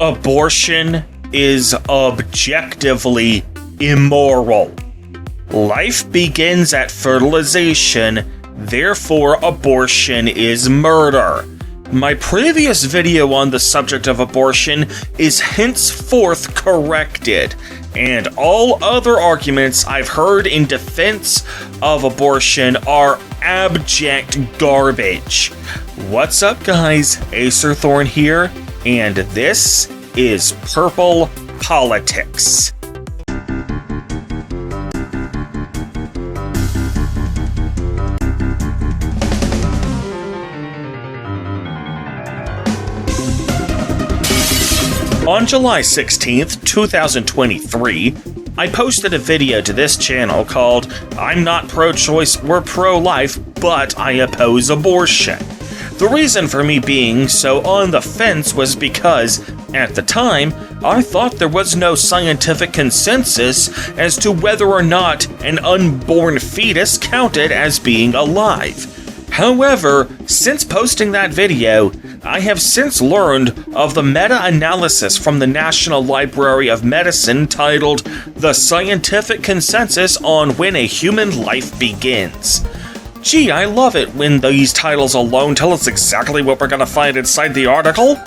Abortion is objectively immoral. Life begins at fertilization, therefore abortion is murder. My previous video on the subject of abortion is henceforth corrected, and all other arguments I've heard in defense of abortion are abject garbage. What's up, guys? Acerthorn here, and this is Purple Politics. On July 16th, 2023, I posted a video to this channel called "I'm not pro-choice or pro-life, but I oppose abortion." The reason for me being so on the fence was because, at the time, I thought there was no scientific consensus as to whether or not an unborn fetus counted as being alive. However, since posting that video, I have since learned of the meta-analysis from the National Library of Medicine titled "The Scientific Consensus on When a Human Life Begins." Gee, I love it when these titles alone tell us exactly what we're gonna find inside the article.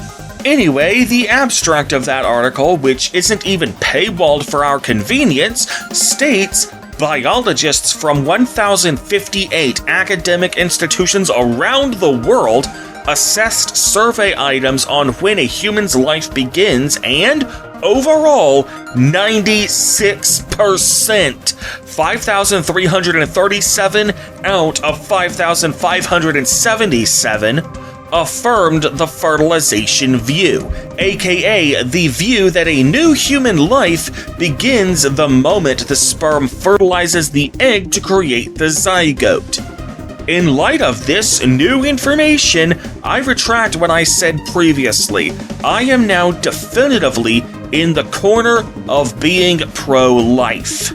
Anyway, the abstract of that article, which isn't even paywalled for our convenience, states biologists from 1,058 academic institutions around the world assessed survey items on when a human's life begins, and overall, 96%, 5,337 out of 5,577, affirmed the fertilization view, aka the view that a new human life begins the moment the sperm fertilizes the egg to create the zygote. In light of this new information, I retract what I said previously. I am now definitively in the corner of being pro-life.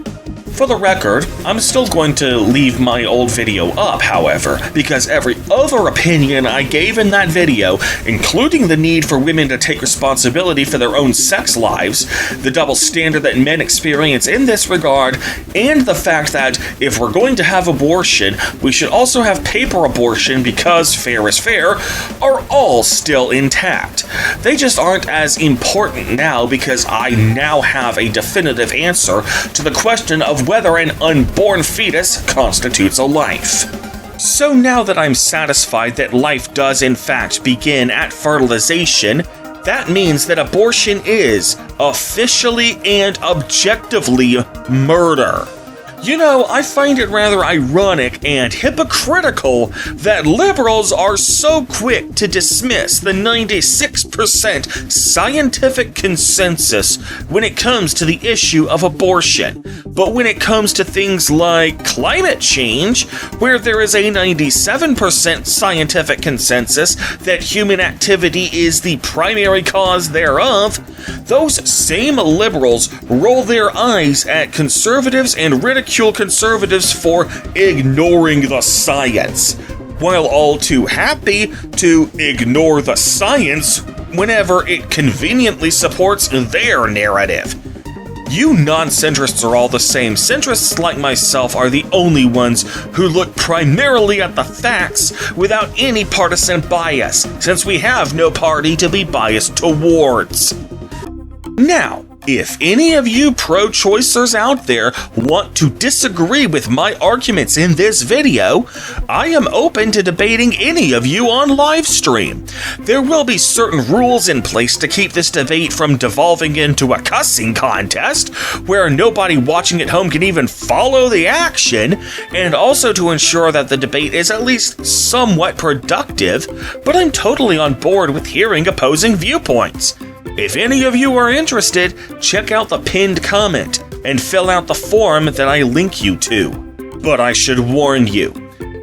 For the record, I'm still going to leave my old video up, however, because every other opinion I gave in that video, including the need for women to take responsibility for their own sex lives, the double standard that men experience in this regard, and the fact that if we're going to have abortion, we should also have paper abortion because fair is fair, are all still intact. They just aren't as important now because I now have a definitive answer to the question of whether an unborn fetus constitutes a life. So now that I'm satisfied that life does in fact begin at fertilization, that means that abortion is officially and objectively murder. You know, I find it rather ironic and hypocritical that liberals are so quick to dismiss the 96% scientific consensus when it comes to the issue of abortion. But when it comes to things like climate change, where there is a 97% scientific consensus that human activity is the primary cause thereof, those same liberals roll their eyes at conservatives and ridicule conservatives for ignoring the science, while all too happy to ignore the science whenever it conveniently supports their narrative. You non-centrists are all the same. Centrists like myself are the only ones who look primarily at the facts without any partisan bias, since we have no party to be biased towards. Now, if any of you pro-choicers out there want to disagree with my arguments in this video, I am open to debating any of you on livestream. There will be certain rules in place to keep this debate from devolving into a cussing contest, where nobody watching at home can even follow the action, and also to ensure that the debate is at least somewhat productive, but I'm totally on board with hearing opposing viewpoints. If any of you are interested, check out the pinned comment and fill out the form that I link you to. But I should warn you,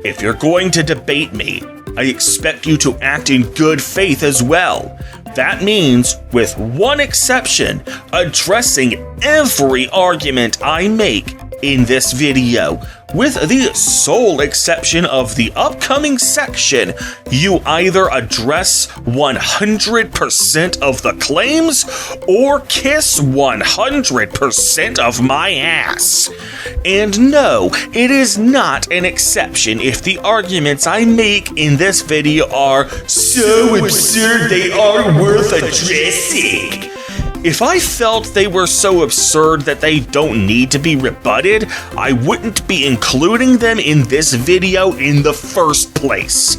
if you're going to debate me, I expect you to act in good faith as well. That means, with one exception, addressing every argument I make in this video, with the sole exception of the upcoming section. You either address 100% of the claims or kiss 100% of my ass. And no, it is not an exception if the arguments I make in this video are so absurd they are worth addressing. If I felt they were so absurd that they don't need to be rebutted, I wouldn't be including them in this video in the first place.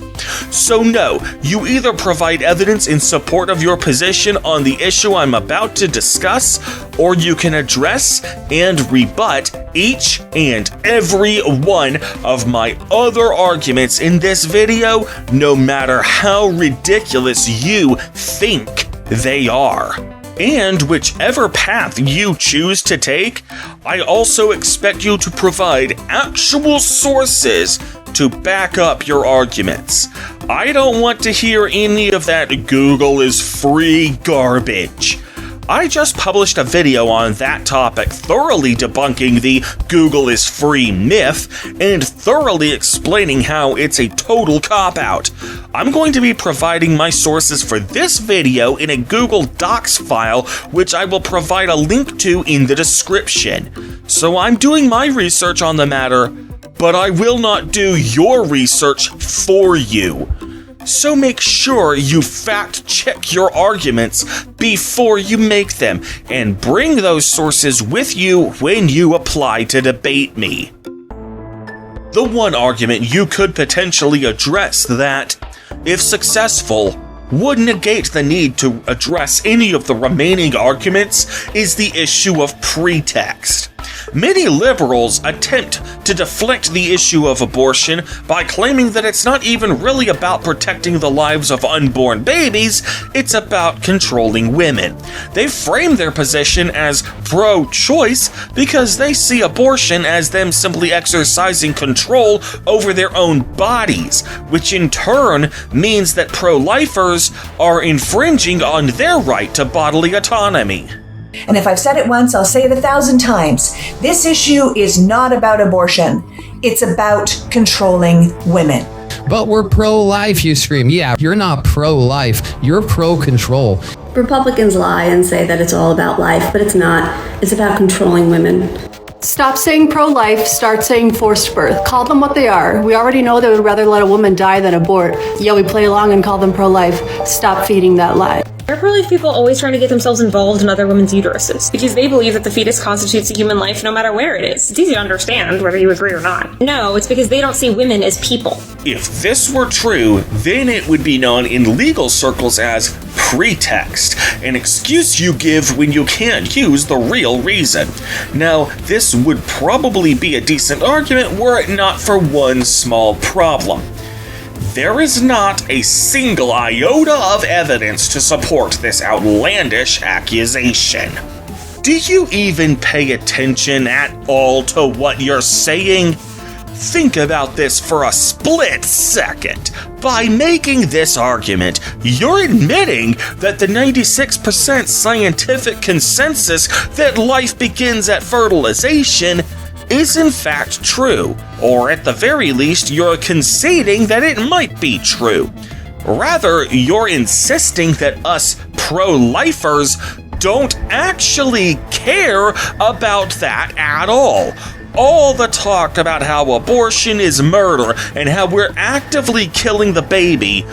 So no, you either provide evidence in support of your position on the issue I'm about to discuss, or you can address and rebut each and every one of my other arguments in this video, no matter how ridiculous you think they are. And whichever path you choose to take, I also expect you to provide actual sources to back up your arguments. I don't want to hear any of that Google is free garbage. I just published a video on that topic thoroughly debunking the Google is free myth and thoroughly explaining how it's a total cop-out. I'm going to be providing my sources for this video in a Google Docs file, which I will provide a link to in the description. So I'm doing my research on the matter, but I will not do your research for you. So make sure you fact-check your arguments before you make them, and bring those sources with you when you apply to debate me. The one argument you could potentially address that, if successful, would negate the need to address any of the remaining arguments is the issue of pretext. Many liberals attempt to deflect the issue of abortion by claiming that it's not even really about protecting the lives of unborn babies, it's about controlling women. They frame their position as pro-choice because they see abortion as them simply exercising control over their own bodies, which in turn means that pro-lifers are infringing on their right to bodily autonomy. And if I've said it once, I'll say it 1,000 times. This issue is not about abortion. It's about controlling women. But we're pro-life, you scream. Yeah, you're not pro-life. You're pro-control. Republicans lie and say that it's all about life, but it's not. It's about controlling women. Stop saying pro-life, start saying forced birth. Call them what they are. We already know they would rather let a woman die than abort. Yeah, we play along and call them pro-life. Stop feeding that lie. Why are pro-life people always trying to get themselves involved in other women's uteruses? Because they believe that the fetus constitutes a human life no matter where it is. It's easy to understand, whether you agree or not. No, it's because they don't see women as people. If this were true, then it would be known in legal circles as pretext, an excuse you give when you can't use the real reason. Now, this would probably be a decent argument were it not for one small problem. There is not a single iota of evidence to support this outlandish accusation. Do you even pay attention at all to what you're saying? Think about this for a split second. By making this argument, you're admitting that the 96% scientific consensus that life begins at fertilization is in fact true, or at the very least, you're conceding that it might be true. Rather, you're insisting that us pro-lifers don't actually care about that at all. All the talk about how abortion is murder and how we're actively killing the baby,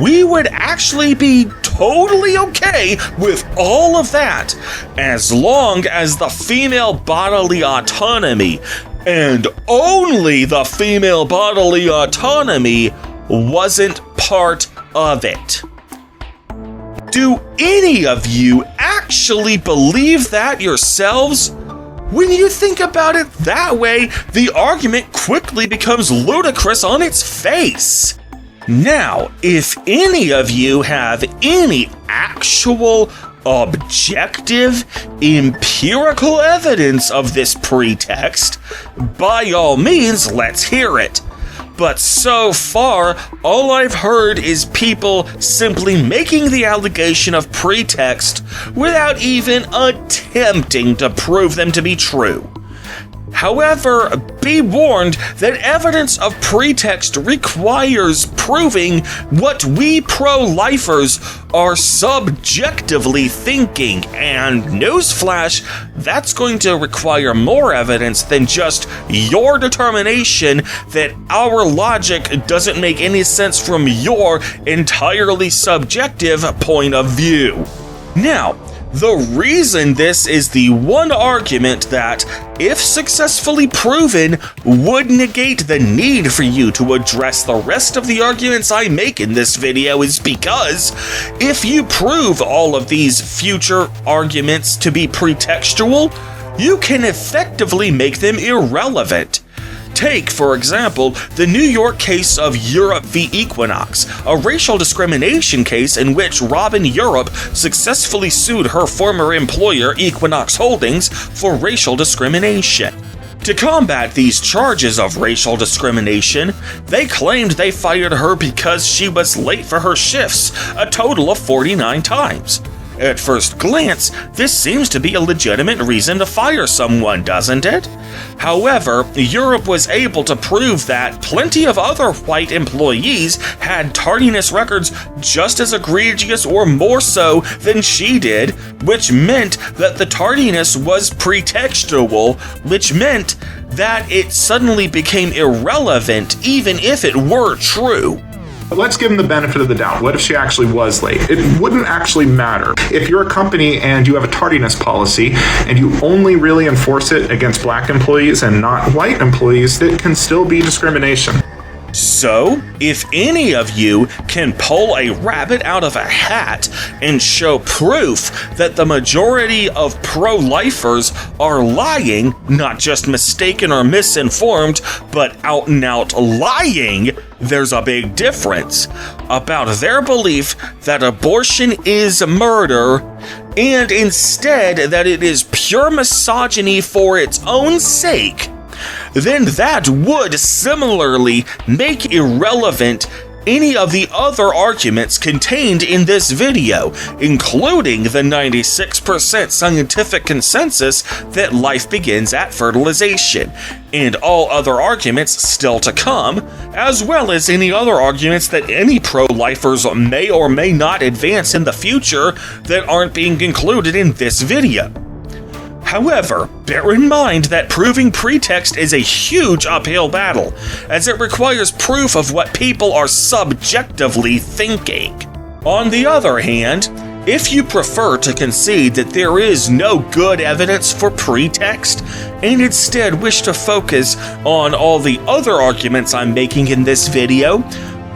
we would actually be totally okay with all of that, as long as the female bodily autonomy, and only the female bodily autonomy, wasn't part of it. Do any of you actually believe that yourselves? When you think about it that way, the argument quickly becomes ludicrous on its face. Now, if any of you have any actual, objective, empirical evidence of this pretext, by all means, let's hear it. But so far, all I've heard is people simply making the allegation of pretext without even attempting to prove them to be true. However, be warned that evidence of pretext requires proving what we pro-lifers are subjectively thinking, and newsflash, that's going to require more evidence than just your determination that our logic doesn't make any sense from your entirely subjective point of view. Now, the reason this is the one argument that, if successfully proven, would negate the need for you to address the rest of the arguments I make in this video is because, if you prove all of these future arguments to be pretextual, you can effectively make them irrelevant. Take, for example, the New York case of Europe v. Equinox, a racial discrimination case in which Robin Europe successfully sued her former employer, Equinox Holdings, for racial discrimination. To combat these charges of racial discrimination, they claimed they fired her because she was late for her shifts, a total of 49 times. At first glance, this seems to be a legitimate reason to fire someone, doesn't it? However, Europe was able to prove that plenty of other white employees had tardiness records just as egregious or more so than she did, which meant that the tardiness was pretextual, which meant that it suddenly became irrelevant even if it were true. Let's give them the benefit of the doubt. What if she actually was late? It wouldn't actually matter. If you're a company and you have a tardiness policy and you only really enforce it against black employees and not white employees, it can still be discrimination. So, if any of you can pull a rabbit out of a hat and show proof that the majority of pro-lifers are lying, not just mistaken or misinformed, but out and out lying, there's a big difference about their belief that abortion is murder, and instead that it is pure misogyny for its own sake, then that would similarly make irrelevant any of the other arguments contained in this video, including the 96% scientific consensus that life begins at fertilization, and all other arguments still to come, as well as any other arguments that any pro-lifers may or may not advance in the future that aren't being included in this video. However, bear in mind that proving pretext is a huge uphill battle, as it requires proof of what people are subjectively thinking. On the other hand, if you prefer to concede that there is no good evidence for pretext, and instead wish to focus on all the other arguments I'm making in this video,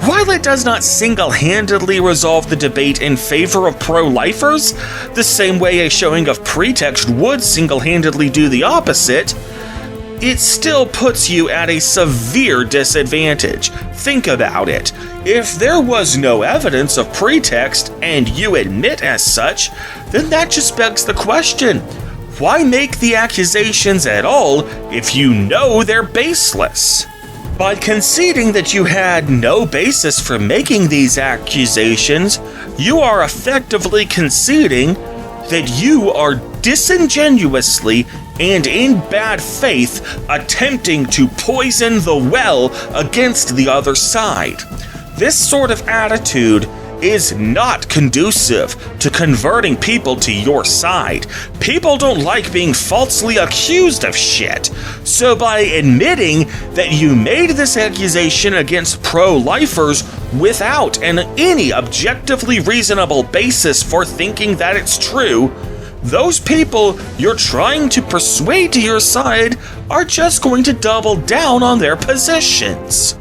while it does not single-handedly resolve the debate in favor of pro-lifers, the same way a showing of pretext would single-handedly do the opposite, it still puts you at a severe disadvantage. Think about it. If there was no evidence of pretext, and you admit as such, then that just begs the question, why make the accusations at all if you know they're baseless? By conceding that you had no basis for making these accusations, you are effectively conceding that you are disingenuously and in bad faith attempting to poison the well against the other side. This sort of attitude is not conducive to converting people to your side. People don't like being falsely accused of shit. So by admitting that you made this accusation against pro-lifers without any objectively reasonable basis for thinking that it's true, those people you're trying to persuade to your side are just going to double down on their positions.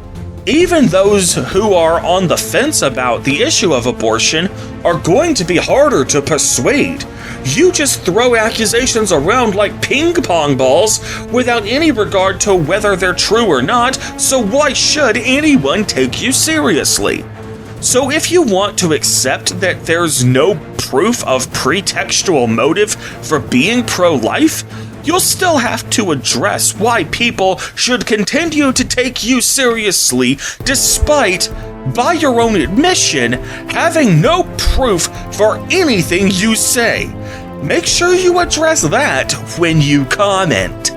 Even those who are on the fence about the issue of abortion are going to be harder to persuade. You just throw accusations around like ping pong balls without any regard to whether they're true or not, so why should anyone take you seriously? So if you want to accept that there's no proof of pretextual motive for being pro-life, you'll still have to address why people should continue to take you seriously despite, by your own admission, having no proof for anything you say. Make sure you address that when you comment.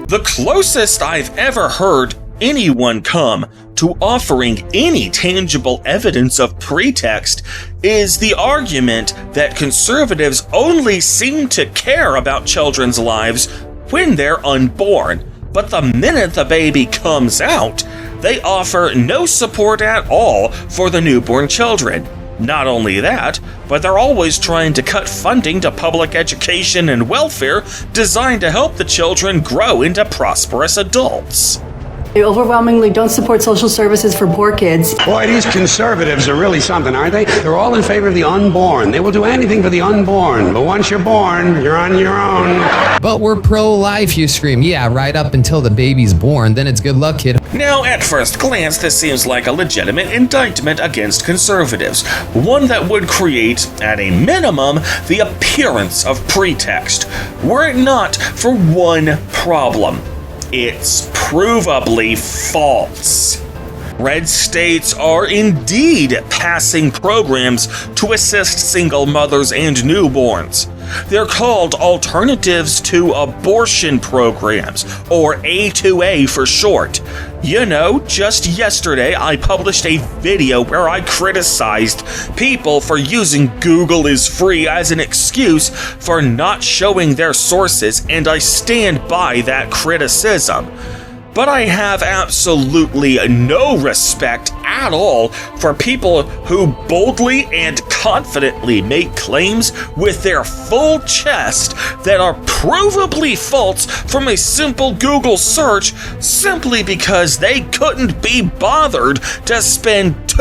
The closest I've ever heard anyone come to offering any tangible evidence of pretext is the argument that conservatives only seem to care about children's lives when they're unborn, but the minute the baby comes out, they offer no support at all for the newborn children. Not only that, but they're always trying to cut funding to public education and welfare designed to help the children grow into prosperous adults. They overwhelmingly don't support social services for poor kids. Boy, these conservatives are really something, aren't they? They're all in favor of the unborn. They will do anything for the unborn. But once you're born, you're on your own. But we're pro-life, you scream. Yeah, right up until the baby's born. Then it's good luck, kid. Now, at first glance, this seems like a legitimate indictment against conservatives, one that would create, at a minimum, the appearance of pretext, were it not for one problem. It's provably false. Red states are indeed passing programs to assist single mothers and newborns. They're called Alternatives to Abortion Programs, or A2A for short. You know, just yesterday I published a video where I criticized people for using Google is free as an excuse for not showing their sources, and I stand by that criticism. But I have absolutely no respect at all for people who boldly and confidently make claims with their full chest that are provably false from a simple Google search simply because they couldn't be bothered to spend 2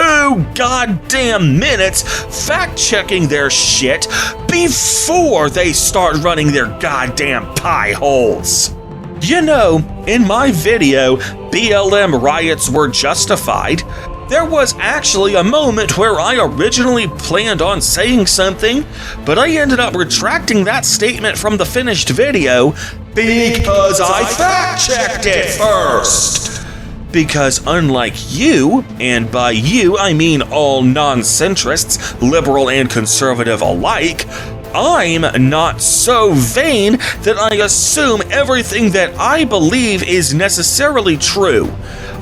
goddamn minutes fact-checking their shit before they start running their goddamn pie holes. You know, in my video, BLM riots were justified, there was actually a moment where I originally planned on saying something, but I ended up retracting that statement from the finished video because I fact-checked it first. Because unlike you, and by you I mean all non-centrists, liberal and conservative alike, I'm not so vain that I assume everything that I believe is necessarily true.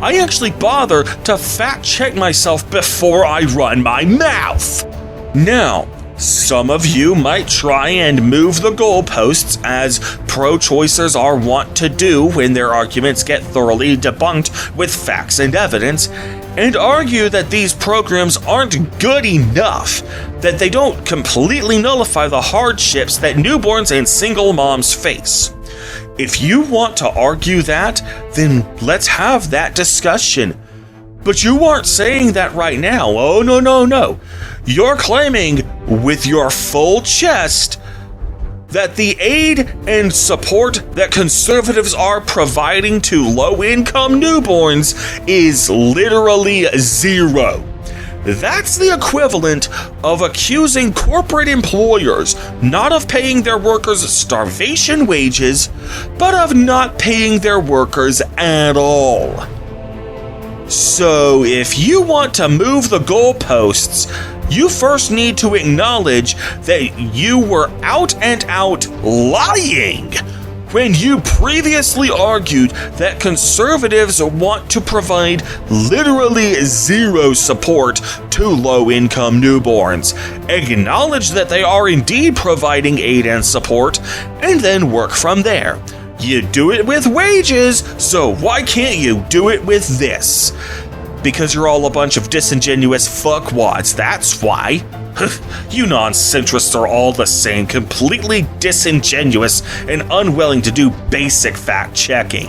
I actually bother to fact-check myself before I run my mouth. Now, some of you might try and move the goalposts, as pro-choicers are wont to do when their arguments get thoroughly debunked with facts and evidence, and argue that these programs aren't good enough, that they don't completely nullify the hardships that newborns and single moms face. If you want to argue that, then let's have that discussion. But you aren't saying that right now. Oh, no. You're claiming with your full chest that the aid and support that conservatives are providing to low-income newborns is literally zero. That's the equivalent of accusing corporate employers not of paying their workers starvation wages, but of not paying their workers at all. So if you want to move the goalposts, you first need to acknowledge that you were out and out lying when you previously argued that conservatives want to provide literally zero support to low-income newborns. Acknowledge that they are indeed providing aid and support, and then work from there. You do it with wages, so why can't you do it with this? Because you're all a bunch of disingenuous fuckwads, that's why. You non-centrists are all the same, completely disingenuous and unwilling to do basic fact-checking.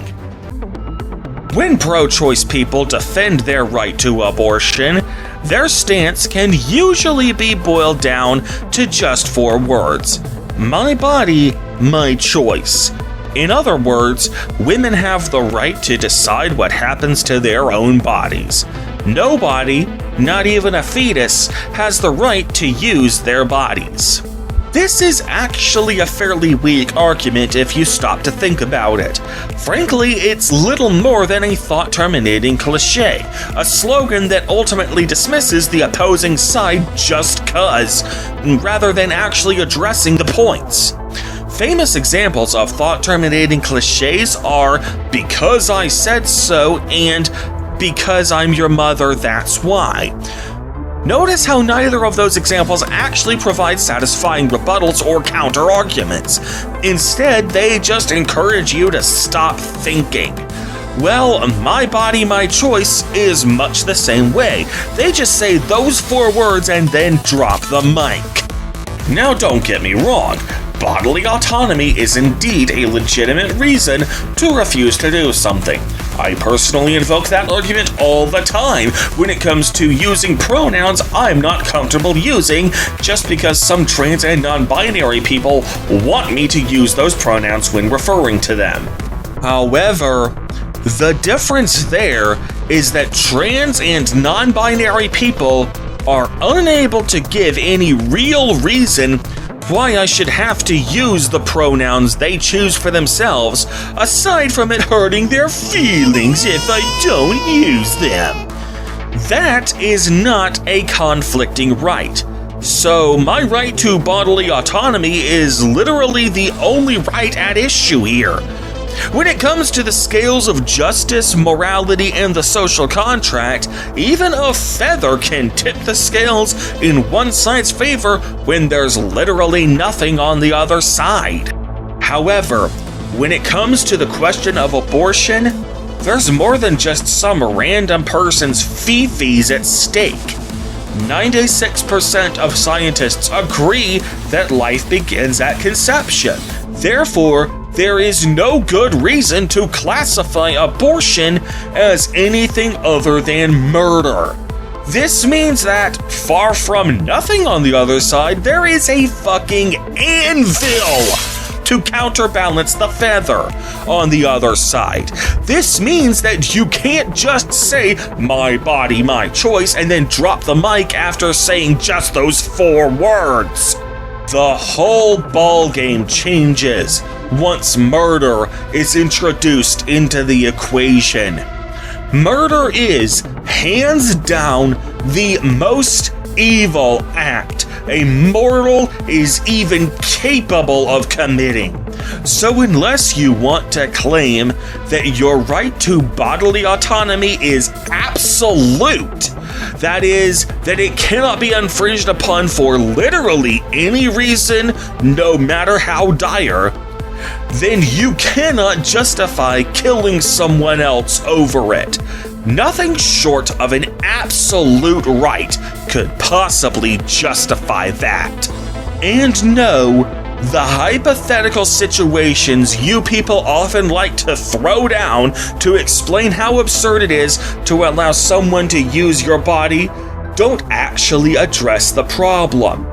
When pro-choice people defend their right to abortion, their stance can usually be boiled down to just 4 words. My body, my choice. In other words, women have the right to decide what happens to their own bodies. Nobody, not even a fetus, has the right to use their bodies. This is actually a fairly weak argument if you stop to think about it. Frankly, it's little more than a thought-terminating cliche, a slogan that ultimately dismisses the opposing side just 'cause, rather than actually addressing the points. Famous examples of thought-terminating cliches are "because I said so" and "because I'm your mother, that's why." Notice how neither of those examples actually provide satisfying rebuttals or counter-arguments. Instead, they just encourage you to stop thinking. Well, My Body, My Choice is much the same way. They just say those 4 words and then drop the mic. Now don't get me wrong, bodily autonomy is indeed a legitimate reason to refuse to do something. I personally invoke that argument all the time when it comes to using pronouns I'm not comfortable using just because some trans and non-binary people want me to use those pronouns when referring to them. However, the difference there is that trans and non-binary people are unable to give any real reason why I should have to use the pronouns they choose for themselves, aside from it hurting their feelings if I don't use them. That is not a conflicting right. So my right to bodily autonomy is literally the only right at issue here. When it comes to the scales of justice, morality, and the social contract, even a feather can tip the scales in one side's favor when there's literally nothing on the other side. However, when it comes to the question of abortion, there's more than just some random person's fee-fees at stake. 96% of scientists agree that life begins at conception. Therefore, there is no good reason to classify abortion as anything other than murder. This means that, far from nothing on the other side, there is a fucking anvil to counterbalance the feather on the other side. This means that you can't just say, "My body, my choice," and then drop the mic after saying just those 4 words. The whole ballgame changes once murder is introduced into the equation. Murder is, hands down, the most evil act a mortal is even capable of committing. So unless you want to claim that your right to bodily autonomy is absolute, that is, that it cannot be infringed upon for literally any reason, no matter how dire, then you cannot justify killing someone else over it. Nothing short of an absolute right could possibly justify that. And no, the hypothetical situations you people often like to throw down to explain how absurd it is to allow someone to use your body don't actually address the problem.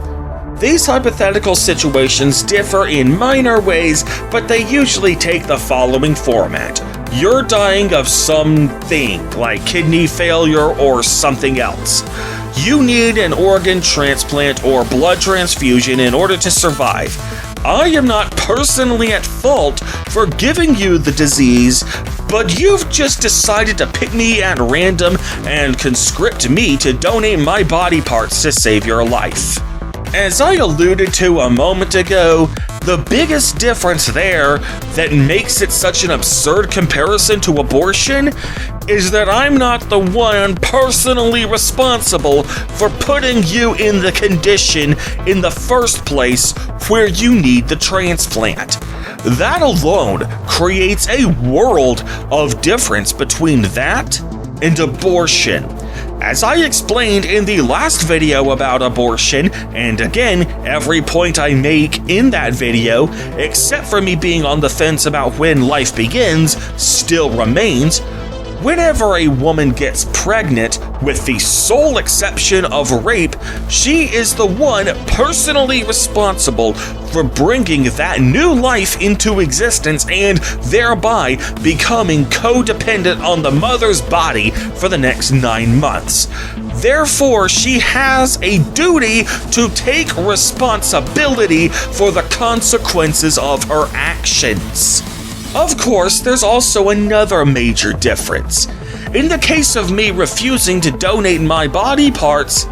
These hypothetical situations differ in minor ways, but they usually take the following format. You're dying of something, like kidney failure or something else. You need an organ transplant or blood transfusion in order to survive. I am not personally at fault for giving you the disease, but you've just decided to pick me at random and conscript me to donate my body parts to save your life. As I alluded to a moment ago, the biggest difference there that makes it such an absurd comparison to abortion is that I'm not the one personally responsible for putting you in the condition in the first place where you need the transplant. That alone creates a world of difference between that and abortion. As I explained in the last video about abortion, and again, every point I make in that video, except for me being on the fence about when life begins, still remains. Whenever a woman gets pregnant, with the sole exception of rape, she is the one personally responsible for bringing that new life into existence and thereby becoming codependent on the mother's body for the next 9 months. Therefore, she has a duty to take responsibility for the consequences of her actions. Of course, there's also another major difference. In the case of me refusing to donate my body parts,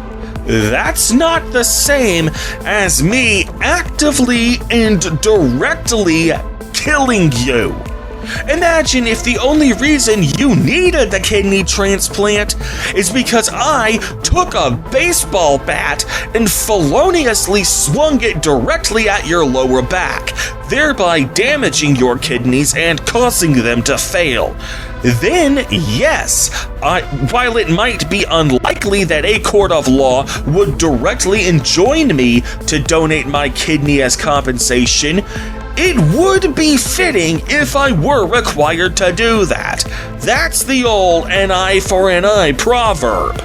that's not the same as me actively and directly killing you. Imagine if the only reason you needed the kidney transplant is because I took a baseball bat and feloniously swung it directly at your lower back, thereby damaging your kidneys and causing them to fail. Then, yes, while it might be unlikely that a court of law would directly enjoin me to donate my kidney as compensation, it would be fitting if I were required to do that. That's the old an eye for an eye proverb.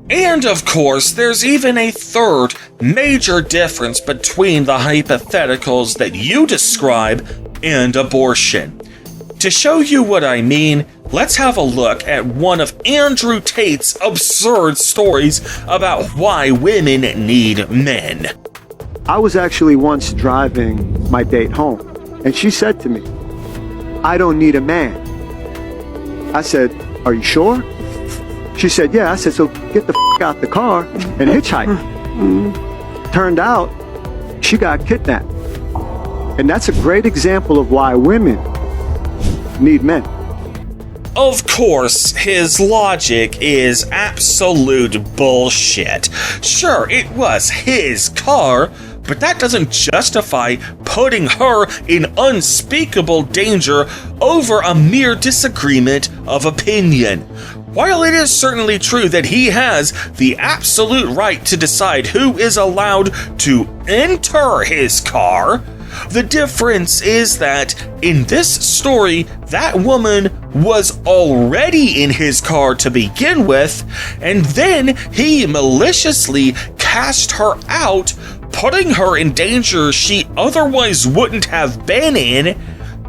And of course, there's even a third major difference between the hypotheticals that you describe and abortion. To show you what I mean, let's have a look at one of Andrew Tate's absurd stories about why women need men. I was actually once driving my date home, and she said to me, "I don't need a man." I said, "Are you sure?" She said, "Yeah." I said, "So get the f*** out the car and hitchhike." Turned out, she got kidnapped. And that's a great example of why women need men. Of course, his logic is absolute bullshit. Sure, it was his car, but that doesn't justify putting her in unspeakable danger over a mere disagreement of opinion. While it is certainly true that he has the absolute right to decide who is allowed to enter his car, the difference is that in this story, that woman was already in his car to begin with, and then he maliciously cast her out, putting her in danger she otherwise wouldn't have been in,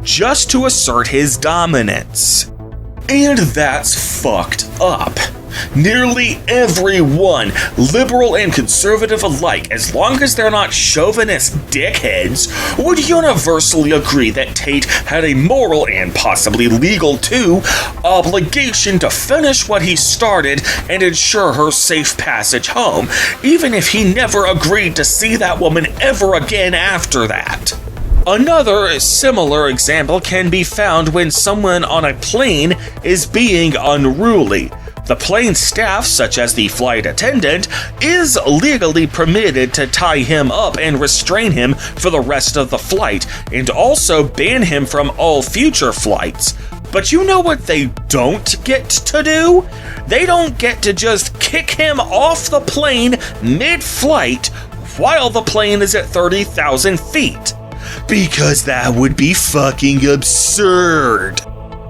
just to assert his dominance. And that's fucked up. Nearly everyone, liberal and conservative alike, as long as they're not chauvinist dickheads, would universally agree that Tate had a moral and possibly legal too obligation to finish what he started and ensure her safe passage home, even if he never agreed to see that woman ever again after that. Another similar example can be found when someone on a plane is being unruly. The plane staff, such as the flight attendant, is legally permitted to tie him up and restrain him for the rest of the flight, and also ban him from all future flights. But you know what they don't get to do? They don't get to just kick him off the plane mid-flight while the plane is at 30,000 feet. Because that would be fucking absurd.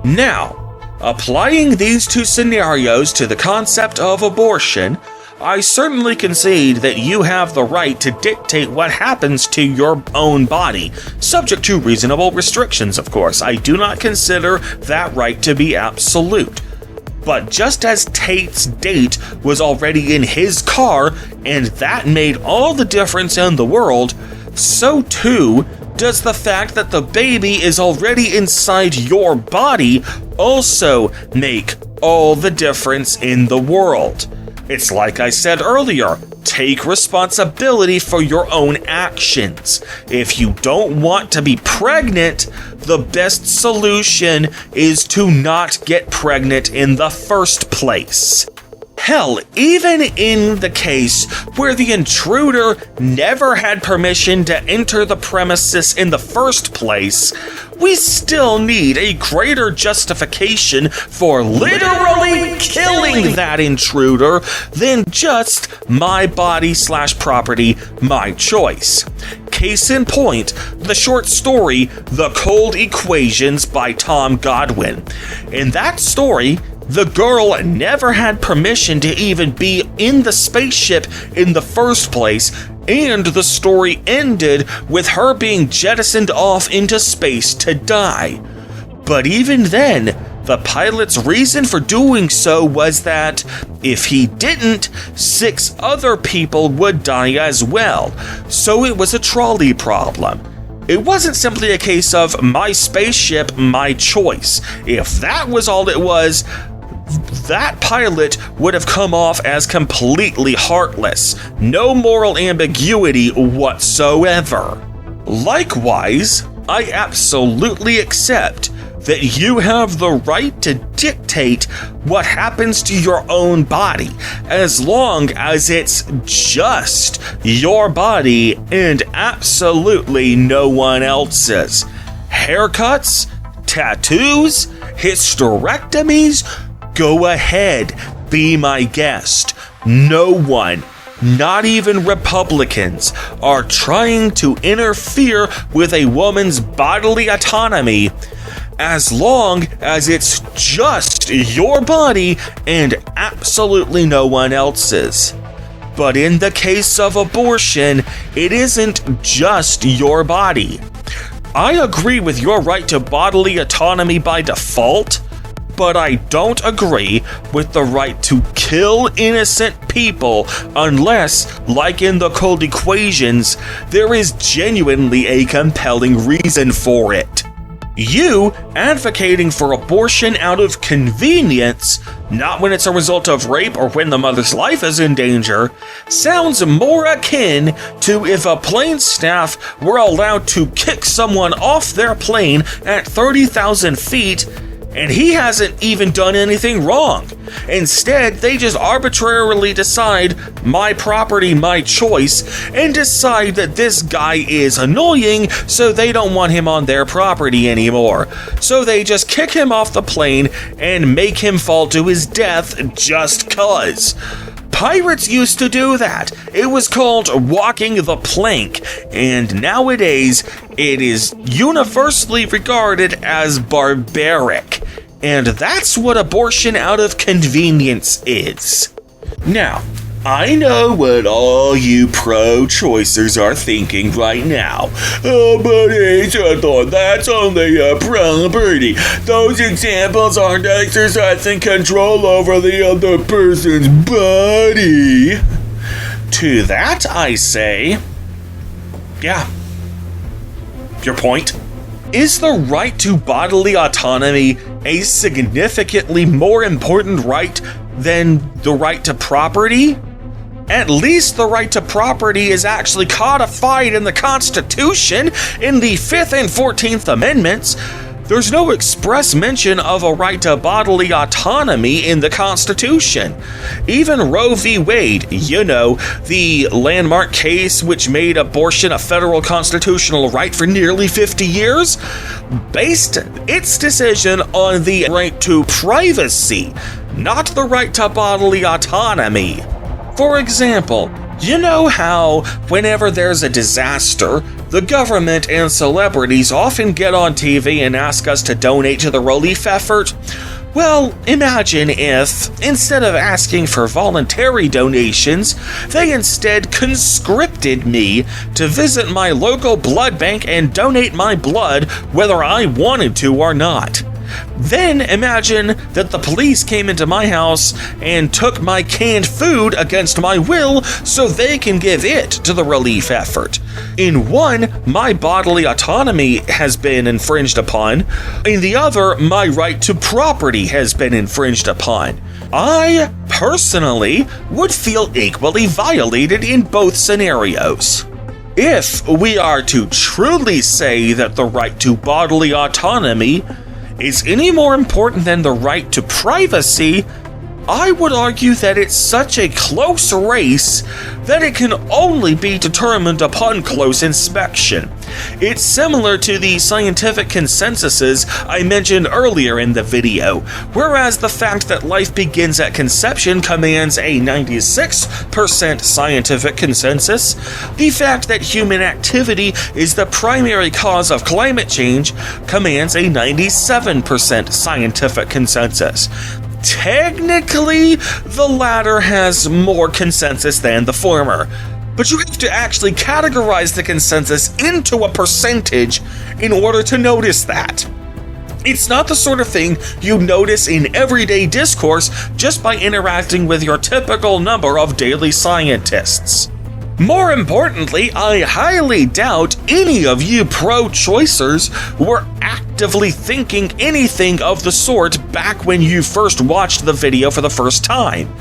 Now, applying these two scenarios to the concept of abortion, I certainly concede that you have the right to dictate what happens to your own body, subject to reasonable restrictions, of course. I do not consider that right to be absolute. But just as Tate's date was already in his car, and that made all the difference in the world, so too does the fact that the baby is already inside your body also make all the difference in the world. It's like I said earlier, take responsibility for your own actions. If you don't want to be pregnant, the best solution is to not get pregnant in the first place. Hell, even in the case where the intruder never had permission to enter the premises in the first place, we still need a greater justification for literally killing that intruder than just my body/property, my choice. Case in point, the short story, The Cold Equations by Tom Godwin. In that story, the girl never had permission to even be in the spaceship in the first place, and the story ended with her being jettisoned off into space to die. But even then, the pilot's reason for doing so was that if he didn't, 6 other people would die as well, so it was a trolley problem. It wasn't simply a case of my spaceship, my choice. If that was all it was, that pilot would have come off as completely heartless. No moral ambiguity whatsoever. Likewise, I absolutely accept that you have the right to dictate what happens to your own body, as long as it's just your body and absolutely no one else's. Haircuts, tattoos, hysterectomies, go ahead, be my guest. No one, not even Republicans, are trying to interfere with a woman's bodily autonomy, as long as it's just your body and absolutely no one else's. But in the case of abortion, it isn't just your body. I agree with your right to bodily autonomy by default, but I don't agree with the right to kill innocent people unless, like in the cold equations, there is genuinely a compelling reason for it. You advocating for abortion out of convenience, not when it's a result of rape or when the mother's life is in danger, sounds more akin to if a plane staff were allowed to kick someone off their plane at 30,000 feet and he hasn't even done anything wrong. Instead, they just arbitrarily decide, my property, my choice, and decide that this guy is annoying, so they don't want him on their property anymore. So they just kick him off the plane and make him fall to his death just cuz. Pirates used to do that. It was called walking the plank, and nowadays it is universally regarded as barbaric. And that's what abortion out of convenience is. Now, I know what all you pro-choicers are thinking right now. Oh, but I thought that's only a property. Those examples aren't exercising control over the other person's body. To that I say, yeah. Your point? Is the right to bodily autonomy a significantly more important right than the right to property? At least the right to property is actually codified in the Constitution in the 5th and 14th Amendments. There's no express mention of a right to bodily autonomy in the Constitution. Even Roe v. Wade, the landmark case which made abortion a federal constitutional right for nearly 50 years, based its decision on the right to privacy, not the right to bodily autonomy. For example, you know how whenever there's a disaster, the government and celebrities often get on TV and ask us to donate to the relief effort? Well, imagine if, instead of asking for voluntary donations, they instead conscripted me to visit my local blood bank and donate my blood whether I wanted to or not. Then imagine that the police came into my house and took my canned food against my will so they can give it to the relief effort. In one, my bodily autonomy has been infringed upon. In the other, my right to property has been infringed upon. I, personally, would feel equally violated in both scenarios. If we are to truly say that the right to bodily autonomy is any more important than the right to privacy, I would argue that it's such a close race that it can only be determined upon close inspection. It's similar to the scientific consensuses I mentioned earlier in the video, whereas the fact that life begins at conception commands a 96% scientific consensus, the fact that human activity is the primary cause of climate change commands a 97% scientific consensus. Technically, the latter has more consensus than the former, but you have to actually categorize the consensus into a percentage in order to notice that. It's not the sort of thing you notice in everyday discourse just by interacting with your typical number of daily scientists. More importantly, I highly doubt any of you pro-choicers were actively thinking anything of the sort back when you first watched the video for the first time.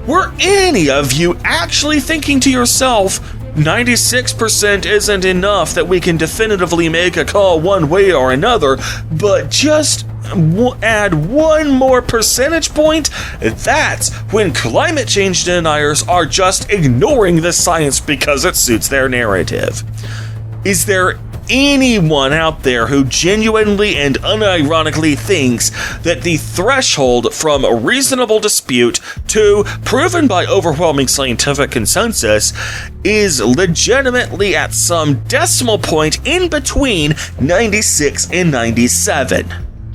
Were any of you actually thinking to yourself, 96% isn't enough that we can definitively make a call one way or another, but just add one more percentage point? That's when climate change deniers are just ignoring the science because it suits their narrative. Is there anyone out there who genuinely and unironically thinks that the threshold from a reasonable dispute to proven by overwhelming scientific consensus is legitimately at some decimal point in between 96 and 97?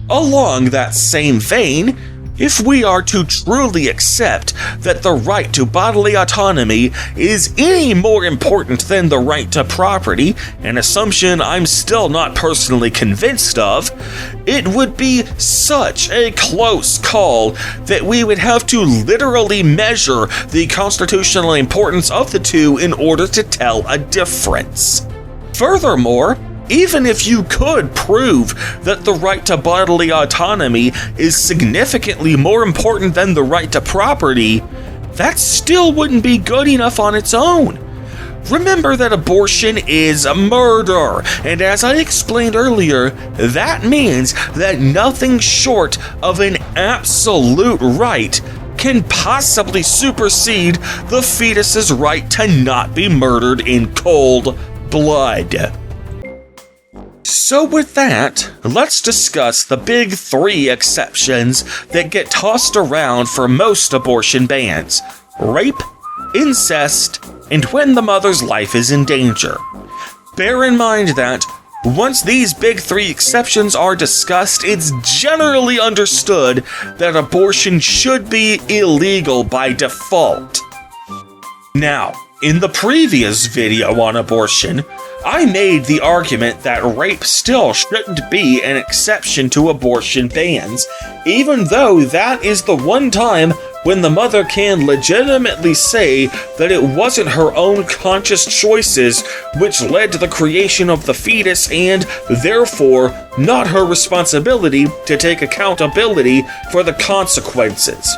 Along that same vein, if we are to truly accept that the right to bodily autonomy is any more important than the right to property, an assumption I'm still not personally convinced of, it would be such a close call that we would have to literally measure the constitutional importance of the two in order to tell a difference. Furthermore, even if you could prove that the right to bodily autonomy is significantly more important than the right to property, that still wouldn't be good enough on its own. Remember that abortion is a murder, and as I explained earlier, that means that nothing short of an absolute right can possibly supersede the fetus's right to not be murdered in cold blood. So with that, let's discuss the big three exceptions that get tossed around for most abortion bans: rape, incest, and when the mother's life is in danger. Bear in mind that once these big three exceptions are discussed, it's generally understood that abortion should be illegal by default. Now, in the previous video on abortion, I made the argument that rape still shouldn't be an exception to abortion bans, even though that is the one time when the mother can legitimately say that it wasn't her own conscious choices which led to the creation of the fetus and, therefore, not her responsibility to take accountability for the consequences.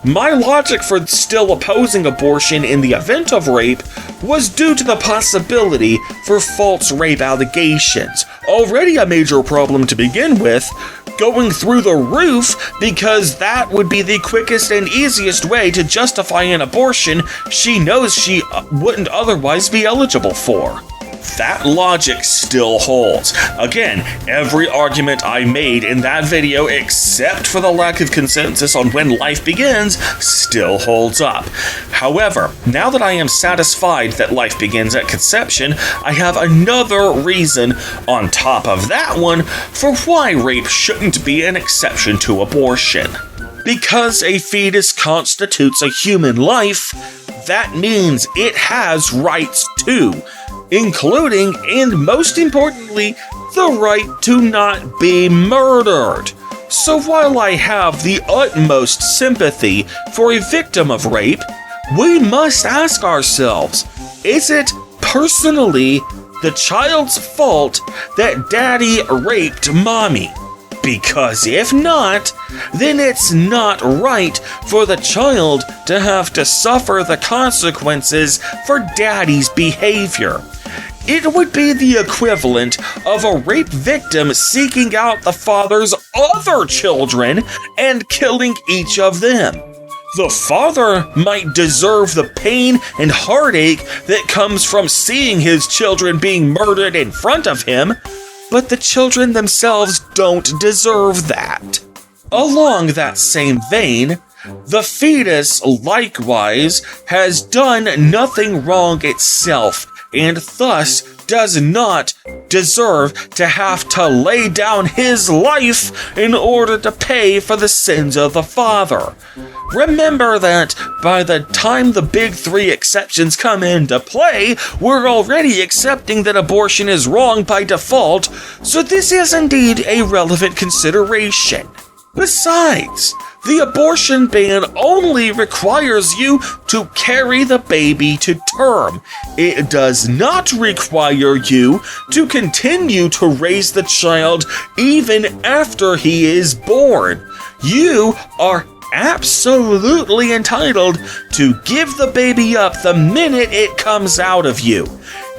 My logic for still opposing abortion in the event of rape was due to the possibility for false rape allegations, already a major problem to begin with, going through the roof because that would be the quickest and easiest way to justify an abortion she knows she wouldn't otherwise be eligible for. That logic still holds. Again, every argument I made in that video, except for the lack of consensus on when life begins, still holds up. However, now that I am satisfied that life begins at conception, I have another reason on top of that one for why rape shouldn't be an exception to abortion. Because a fetus constitutes a human life, that means it has rights too, including, and most importantly, the right to not be murdered. So while I have the utmost sympathy for a victim of rape, we must ask ourselves, is it personally the child's fault that daddy raped mommy? Because if not, then it's not right for the child to have to suffer the consequences for daddy's behavior. It would be the equivalent of a rape victim seeking out the father's other children and killing each of them. The father might deserve the pain and heartache that comes from seeing his children being murdered in front of him, but the children themselves don't deserve that. Along that same vein, the fetus likewise has done nothing wrong itself, and thus does not deserve to have to lay down his life in order to pay for the sins of the father. Remember that by the time the big three exceptions come into play, we're already accepting that abortion is wrong by default, so this is indeed a relevant consideration. Besides, The abortion ban only requires you to carry the baby to term. It does not require you to continue to raise the child even after he is born. You are absolutely entitled to give the baby up the minute it comes out of you.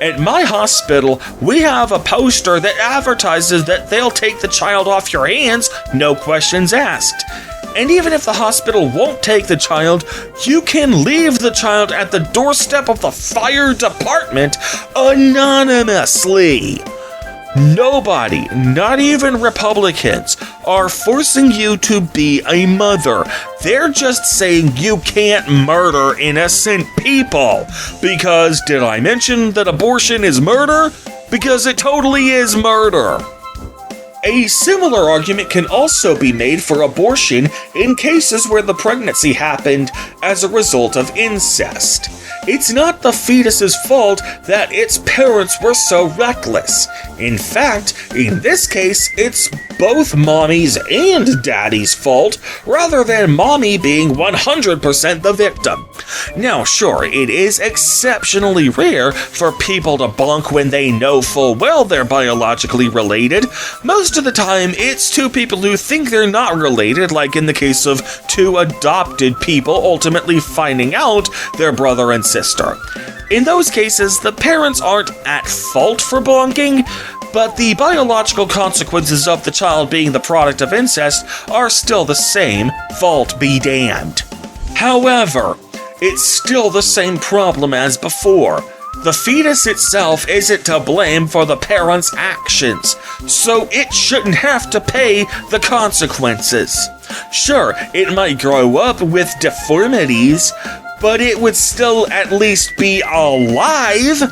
At my hospital, we have a poster that advertises that they'll take the child off your hands, no questions asked. And even if the hospital won't take the child, you can leave the child at the doorstep of the fire department anonymously. Nobody, not even Republicans, are forcing you to be a mother. They're just saying you can't murder innocent people. Because did I mention that abortion is murder? Because it totally is murder. A similar argument can also be made for abortion in cases where the pregnancy happened as a result of incest. It's not the fetus's fault that its parents were so reckless. In fact, in this case, it's both mommy's and daddy's fault, rather than mommy being 100% the victim. Now, sure, it is exceptionally rare for people to bonk when they know full well they're biologically related. Most of the time, it's two people who think they're not related, like in the case of two adopted people ultimately finding out they're brother and sister. In those cases, the parents aren't at fault for bonking, but the biological consequences of the child being the product of incest are still the same, fault be damned. However, it's still the same problem as before. The fetus itself isn't to blame for the parents' actions, so it shouldn't have to pay the consequences. Sure, it might grow up with deformities, but it would still at least be alive.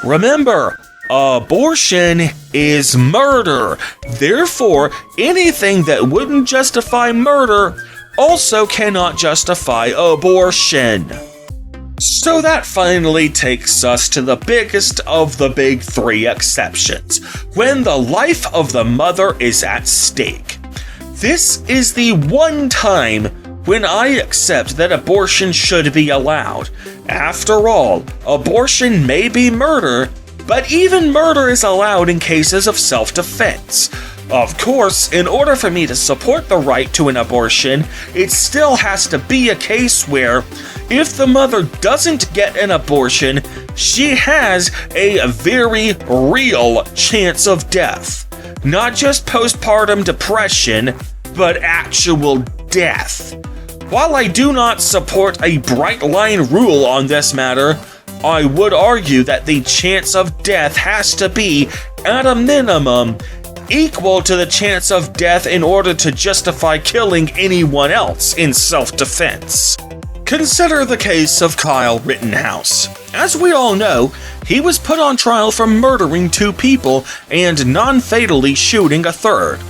Remember, abortion is murder. Therefore, anything that wouldn't justify murder also cannot justify abortion. So that finally takes us to the biggest of the big three exceptions, when the life of the mother is at stake. This is the one time when I accept that abortion should be allowed. After all, abortion may be murder, but even murder is allowed in cases of self-defense. Of course, in order for me to support the right to an abortion, it still has to be a case where, if the mother doesn't get an abortion, she has a very real chance of death. Not just postpartum depression, but actual death. While I do not support a bright line rule on this matter, I would argue that the chance of death has to be, at a minimum, equal to the chance of death in order to justify killing anyone else in self-defense. Consider the case of Kyle Rittenhouse. As we all know, he was put on trial for murdering 2 people and non-fatally shooting a third.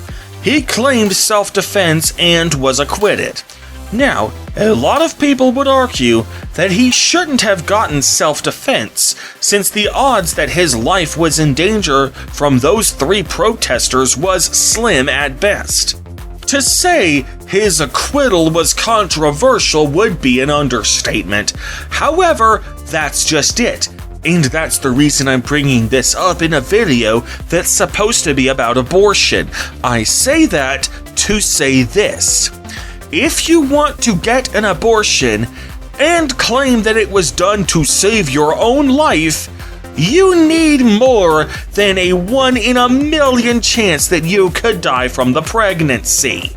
He claimed self-defense and was acquitted. Now, a lot of people would argue that he shouldn't have gotten self-defense, since the odds that his life was in danger from those 3 protesters was slim at best. To say his acquittal was controversial would be an understatement. However, that's just it. And that's the reason I'm bringing this up in a video that's supposed to be about abortion. I say that to say this. If you want to get an abortion and claim that it was done to save your own life, you need more than a 1 in a million chance that you could die from the pregnancy.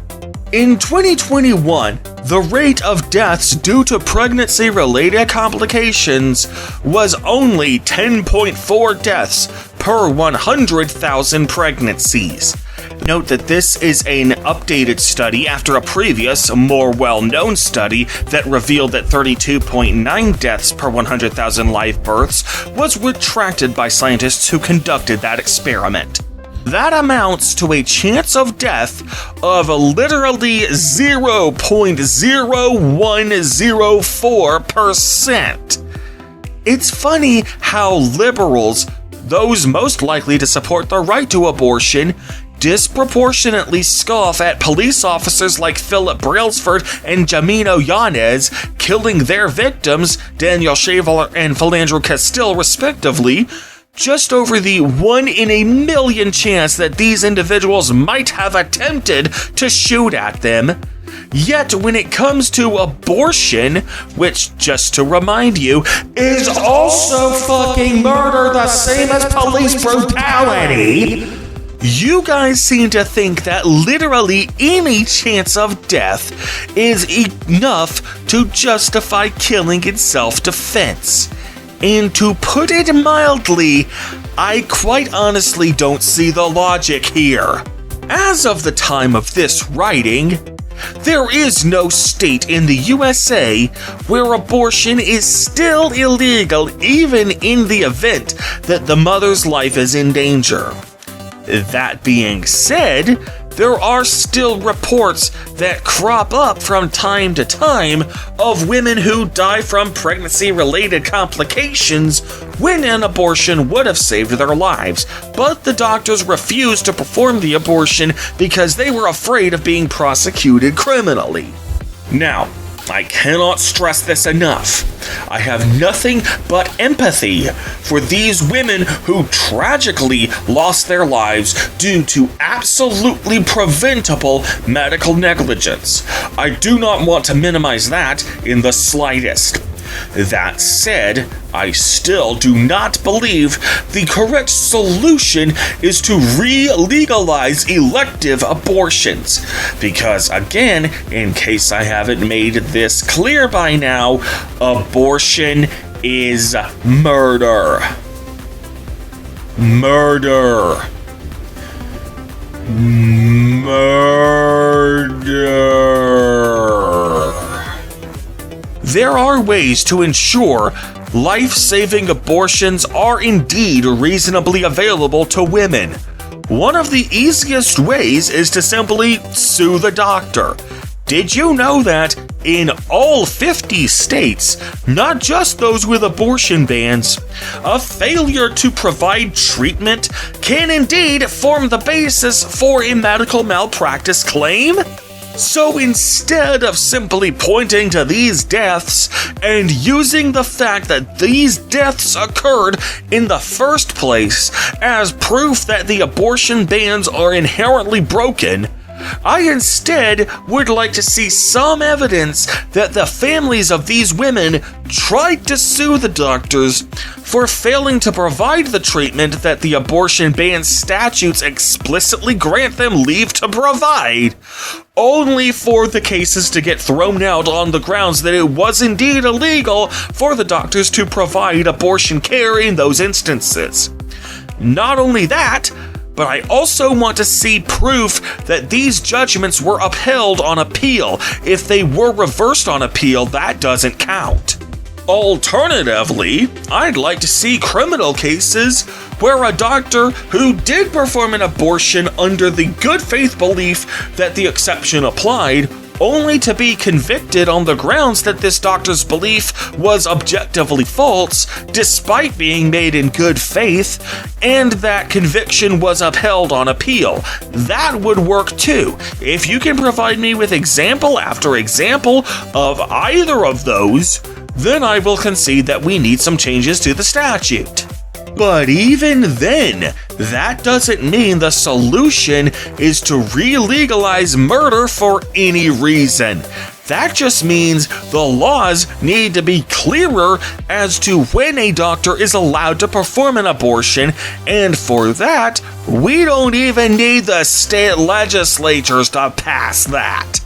In 2021, the rate of deaths due to pregnancy-related complications was only 10.4 deaths per 100,000 pregnancies. Note that this is an updated study after a previous, more well-known study that revealed that 32.9 deaths per 100,000 live births was retracted by scientists who conducted that experiment. That amounts to a chance of death of literally 0.0104%. It's funny how liberals, those most likely to support the right to abortion, disproportionately scoff at police officers like Philip Brailsford and Jamino Yanez killing their victims, Daniel Shaver and Philandro Castile, respectively, just over the 1 in a million chance that these individuals might have attempted to shoot at them. Yet when it comes to abortion, which, just to remind you, is also fucking murder, the same as police brutality, you guys seem to think that literally any chance of death is enough to justify killing in self-defense. And to put it mildly, I quite honestly don't see the logic here. As of the time of this writing, there is no state in the USA where abortion is still illegal, even in the event that the mother's life is in danger. That being said, there are still reports that crop up from time to time of women who die from pregnancy-related complications when an abortion would have saved their lives, but the doctors refused to perform the abortion because they were afraid of being prosecuted criminally. Now, I cannot stress this enough. I have nothing but empathy for these women who tragically lost their lives due to absolutely preventable medical negligence. I do not want to minimize that in the slightest. That said, I still do not believe the correct solution is to re-legalize elective abortions. Because again, in case I haven't made this clear by now, abortion is murder. Murder. There are ways to ensure life-saving abortions are indeed reasonably available to women. One of the easiest ways is to simply sue the doctor. Did you know that in all 50 states, not just those with abortion bans, a failure to provide treatment can indeed form the basis for a medical malpractice claim? So instead of simply pointing to these deaths and using the fact that these deaths occurred in the first place as proof that the abortion bans are inherently broken, I instead would like to see some evidence that the families of these women tried to sue the doctors for failing to provide the treatment that the abortion ban statutes explicitly grant them leave to provide, only for the cases to get thrown out on the grounds that it was indeed illegal for the doctors to provide abortion care in those instances. Not only that, but I also want to see proof that these judgments were upheld on appeal. If they were reversed on appeal, that doesn't count. Alternatively, I'd like to see criminal cases where a doctor who did perform an abortion under the good faith belief that the exception applied, only to be convicted on the grounds that this doctor's belief was objectively false, despite being made in good faith, and that conviction was upheld on appeal. That would work too. If you can provide me with example after example of either of those, then I will concede that we need some changes to the statute. But even then, that doesn't mean the solution is to re-legalize murder for any reason. That just means the laws need to be clearer as to when a doctor is allowed to perform an abortion, and for that, we don't even need the state legislatures to pass that.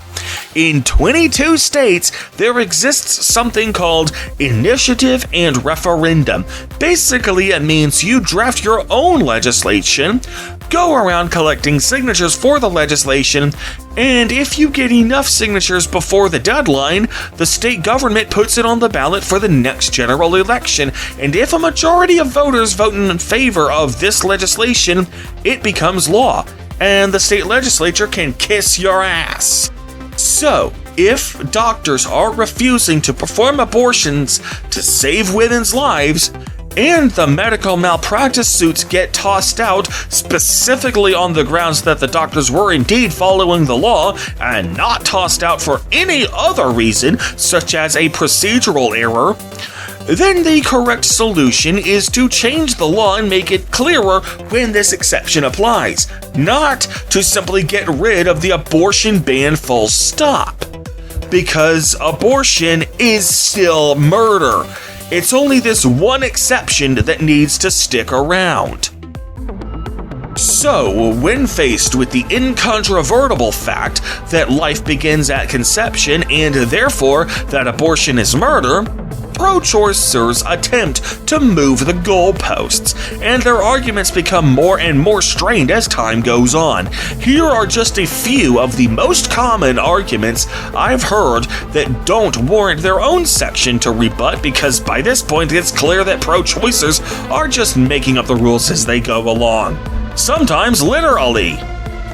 In 22 states, there exists something called initiative and referendum. Basically, it means you draft your own legislation, go around collecting signatures for the legislation, and if you get enough signatures before the deadline, the state government puts it on the ballot for the next general election, and if a majority of voters vote in favor of this legislation, it becomes law, and the state legislature can kiss your ass. So, if doctors are refusing to perform abortions to save women's lives, and the medical malpractice suits get tossed out specifically on the grounds that the doctors were indeed following the law and not tossed out for any other reason, such as a procedural error, then the correct solution is to change the law and make it clearer when this exception applies, not to simply get rid of the abortion ban full stop. Because abortion is still murder. It's only this one exception that needs to stick around. So, when faced with the incontrovertible fact that life begins at conception and therefore that abortion is murder, pro-choicers attempt to move the goalposts, and their arguments become more and more strained as time goes on. Here are just a few of the most common arguments I've heard that don't warrant their own section to rebut, because by this point it's clear that pro-choicers are just making up the rules as they go along. Sometimes literally.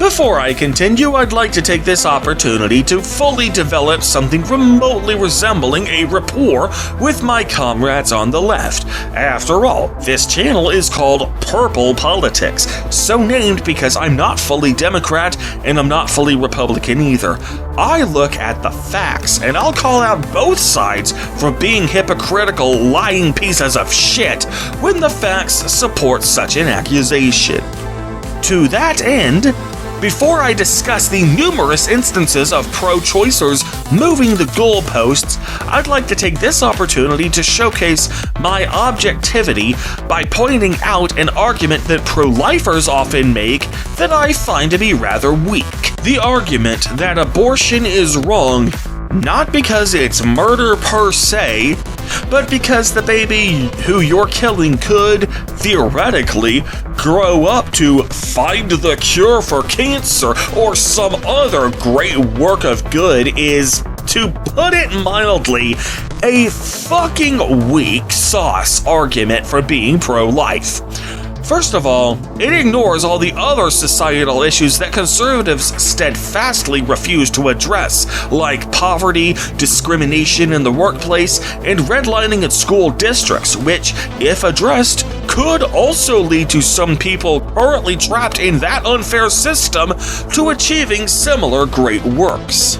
Before I continue, I'd like to take this opportunity to fully develop something remotely resembling a rapport with my comrades on the left. After all, this channel is called Purple Politics, so named because I'm not fully Democrat and I'm not fully Republican either. I look at the facts, and I'll call out both sides for being hypocritical, lying pieces of shit when the facts support such an accusation. To that end, before I discuss the numerous instances of pro-choicers moving the goalposts, I'd like to take this opportunity to showcase my objectivity by pointing out an argument that pro-lifers often make that I find to be rather weak. The argument that abortion is wrong not because it's murder per se, but because the baby who you're killing could, theoretically, grow up to find the cure for cancer or some other great work of good is, to put it mildly, a fucking weak sauce argument for being pro-life. First of all, it ignores all the other societal issues that conservatives steadfastly refuse to address, like poverty, discrimination in the workplace, and redlining in school districts, which, if addressed, could also lead to some people currently trapped in that unfair system to achieving similar great works.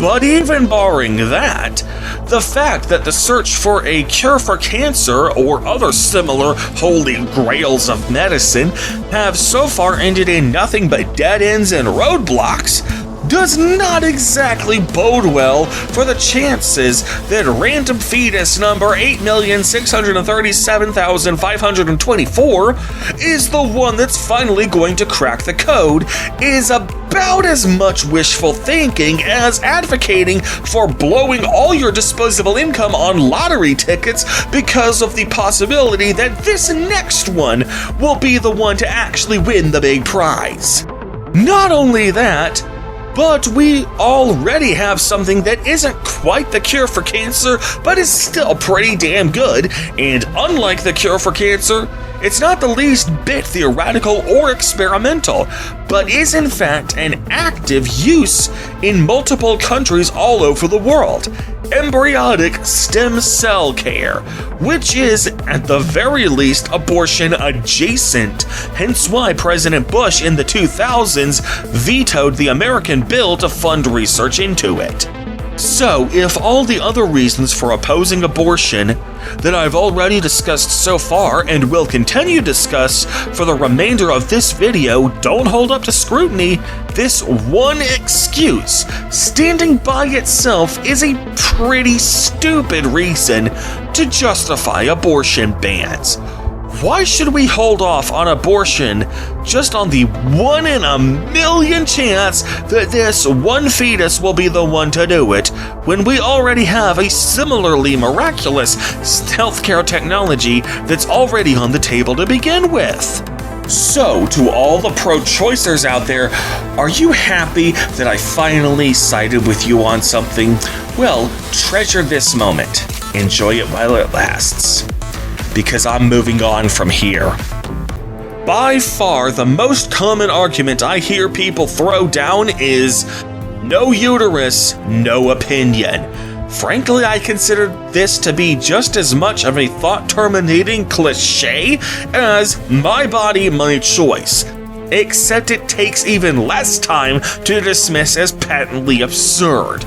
But even barring that, the fact that the search for a cure for cancer or other similar holy grails of medicine have so far ended in nothing but dead ends and roadblocks does not exactly bode well for the chances that random fetus number 8,637,524 is the one that's finally going to crack the code is about as much wishful thinking as advocating for blowing all your disposable income on lottery tickets because of the possibility that this next one will be the one to actually win the big prize. Not only that, but we already have something that isn't quite the cure for cancer, but is still pretty damn good, and unlike the cure for cancer, it's not the least bit theoretical or experimental, but is in fact an active use in multiple countries all over the world. Embryonic stem cell care, which is, at the very least, abortion adjacent, hence why President Bush in the 2000s vetoed the American bill to fund research into it. So, if all the other reasons for opposing abortion that I've already discussed so far and will continue to discuss for the remainder of this video don't hold up to scrutiny, this one excuse, standing by itself, is a pretty stupid reason to justify abortion bans. Why should we hold off on abortion just on the 1 in a million chance that this one fetus will be the one to do it, when we already have a similarly miraculous healthcare technology that's already on the table to begin with? So, to all the pro-choicers out there, are you happy that I finally sided with you on something? Well, treasure this moment. Enjoy it while it lasts. Because I'm moving on from here. By far, the most common argument I hear people throw down is no uterus, no opinion. Frankly, I consider this to be just as much of a thought-terminating cliche as my body, my choice, except it takes even less time to dismiss as patently absurd.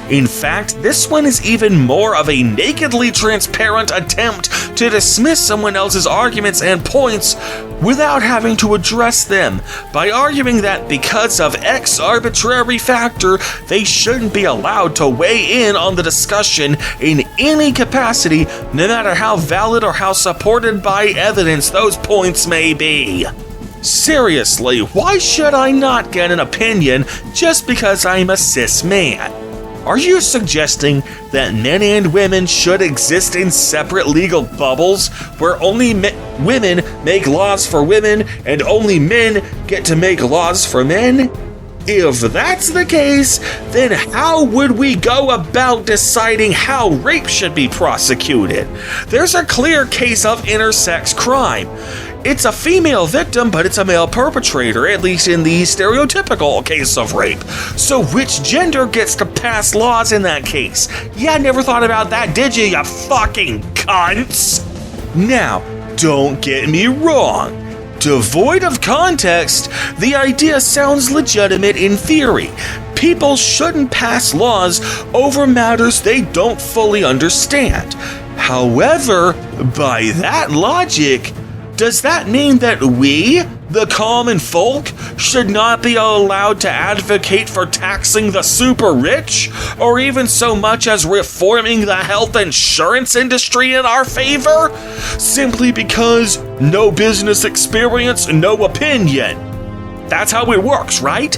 In fact, this one is even more of a nakedly transparent attempt to dismiss someone else's arguments and points without having to address them, by arguing that because of X arbitrary factor, they shouldn't be allowed to weigh in on the discussion in any capacity, no matter how valid or how supported by evidence those points may be. Seriously, why should I not get an opinion just because I'm a cis man? Are you suggesting that men and women should exist in separate legal bubbles where only women make laws for women and only men get to make laws for men? If that's the case, then how would we go about deciding how rape should be prosecuted? There's a clear case of intersex crime. It's a female victim, but it's a male perpetrator, at least in the stereotypical case of rape. So which gender gets to pass laws in that case? Yeah, never thought about that, did you fucking cunts? Now, don't get me wrong. Devoid of context, the idea sounds legitimate in theory. People shouldn't pass laws over matters they don't fully understand. However, by that logic, does that mean that we, the common folk, should not be allowed to advocate for taxing the super rich, or even so much as reforming the health insurance industry in our favor? Simply because no business experience, no opinion. That's how it works, right?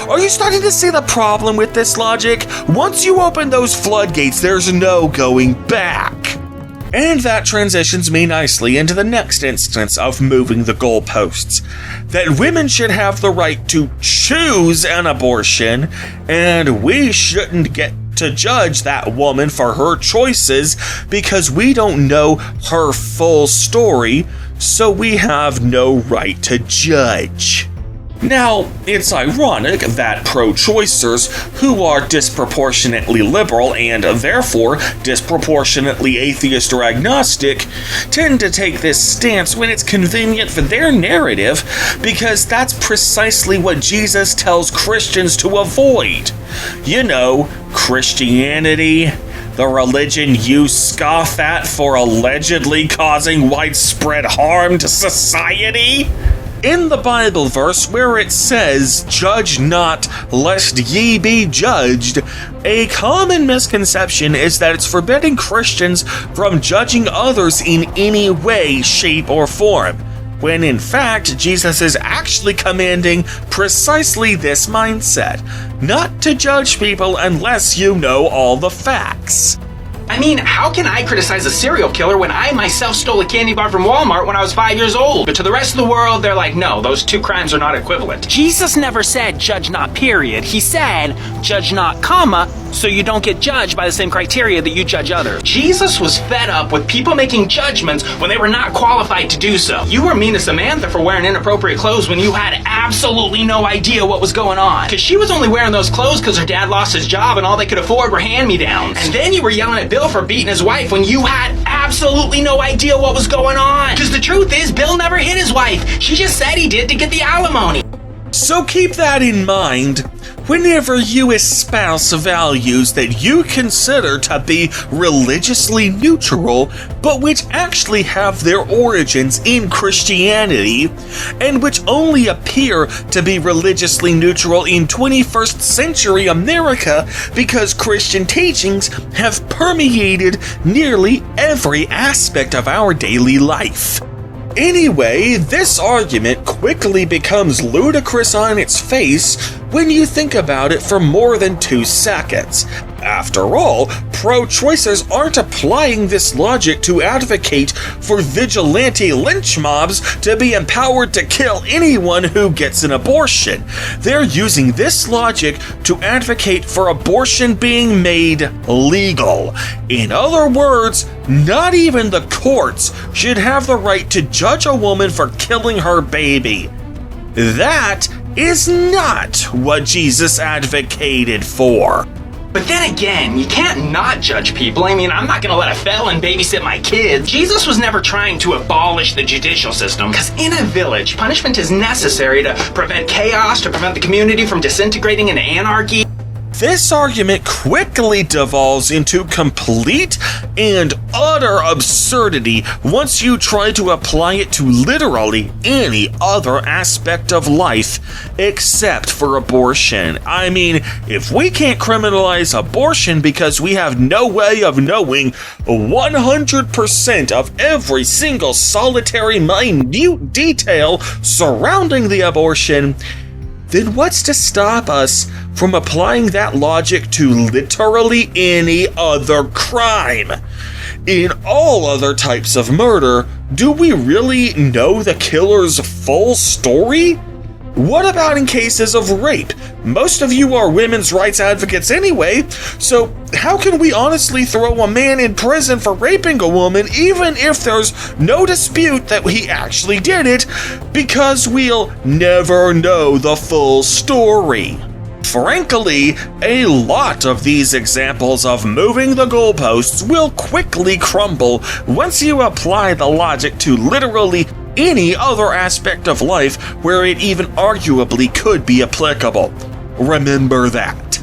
Are you starting to see the problem with this logic? Once you open those floodgates, there's no going back. And that transitions me nicely into the next instance of moving the goalposts. That women should have the right to choose an abortion, and we shouldn't get to judge that woman for her choices because we don't know her full story, so we have no right to judge. Now, it's ironic that pro-choicers, who are disproportionately liberal and therefore disproportionately atheist or agnostic, tend to take this stance when it's convenient for their narrative, because that's precisely what Jesus tells Christians to avoid. You know, Christianity, the religion you scoff at for allegedly causing widespread harm to society. In the Bible verse where it says, "Judge not, lest ye be judged," a common misconception is that it's forbidding Christians from judging others in any way, shape, or form, when in fact Jesus is actually commanding precisely this mindset, not to judge people unless you know all the facts. I mean, how can I criticize a serial killer when I myself stole a candy bar from Walmart when I was 5 years old? But to the rest of the world, they're like, no, those two crimes are not equivalent. Jesus never said judge not, period. He said judge not, comma, so you don't get judged by the same criteria that you judge others. Jesus was fed up with people making judgments when they were not qualified to do so. You were mean to Samantha for wearing inappropriate clothes when you had absolutely no idea what was going on. Because she was only wearing those clothes because her dad lost his job and all they could afford were hand-me-downs. And then you were yelling at Bill for beating his wife when you had absolutely no idea what was going on. Because the truth is, Bill never hit his wife. She just said he did to get the alimony. So keep that in mind whenever you espouse values that you consider to be religiously neutral, but which actually have their origins in Christianity, and which only appear to be religiously neutral in 21st century America because Christian teachings have permeated nearly every aspect of our daily life. Anyway, this argument quickly becomes ludicrous on its face when you think about it for more than 2 seconds. After all, pro-choicers aren't applying this logic to advocate for vigilante lynch mobs to be empowered to kill anyone who gets an abortion. They're using this logic to advocate for abortion being made legal. In other words, not even the courts should have the right to judge a woman for killing her baby. That is not what Jesus advocated for. But then again, you can't not judge people. I mean, I'm not gonna let a felon babysit my kids. Jesus was never trying to abolish the judicial system, because in a village, punishment is necessary to prevent chaos, to prevent the community from disintegrating into anarchy. This argument quickly devolves into complete and utter absurdity once you try to apply it to literally any other aspect of life except for abortion. I mean, if we can't criminalize abortion because we have no way of knowing 100% of every single solitary minute detail surrounding the abortion, then what's to stop us from applying that logic to literally any other crime? In all other types of murder, do we really know the killer's full story? What about in cases of rape? Most of you are women's rights advocates anyway, so how can we honestly throw a man in prison for raping a woman even if there's no dispute that he actually did it, because we'll never know the full story? Frankly, a lot of these examples of moving the goalposts will quickly crumble once you apply the logic to literally any other aspect of life where it even arguably could be applicable. Remember that.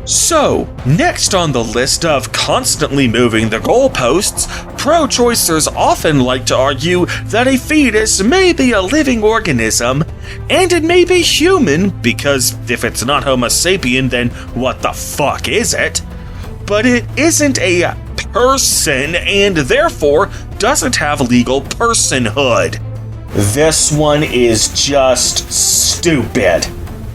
So, next on the list of constantly moving the goalposts, pro-choicers often like to argue that a fetus may be a living organism, and it may be human, because if it's not Homo sapien, then what the fuck is it? But it isn't a person, and therefore doesn't have legal personhood. This one is just stupid.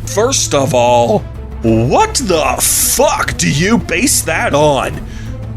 First of all, what the fuck do you base that on?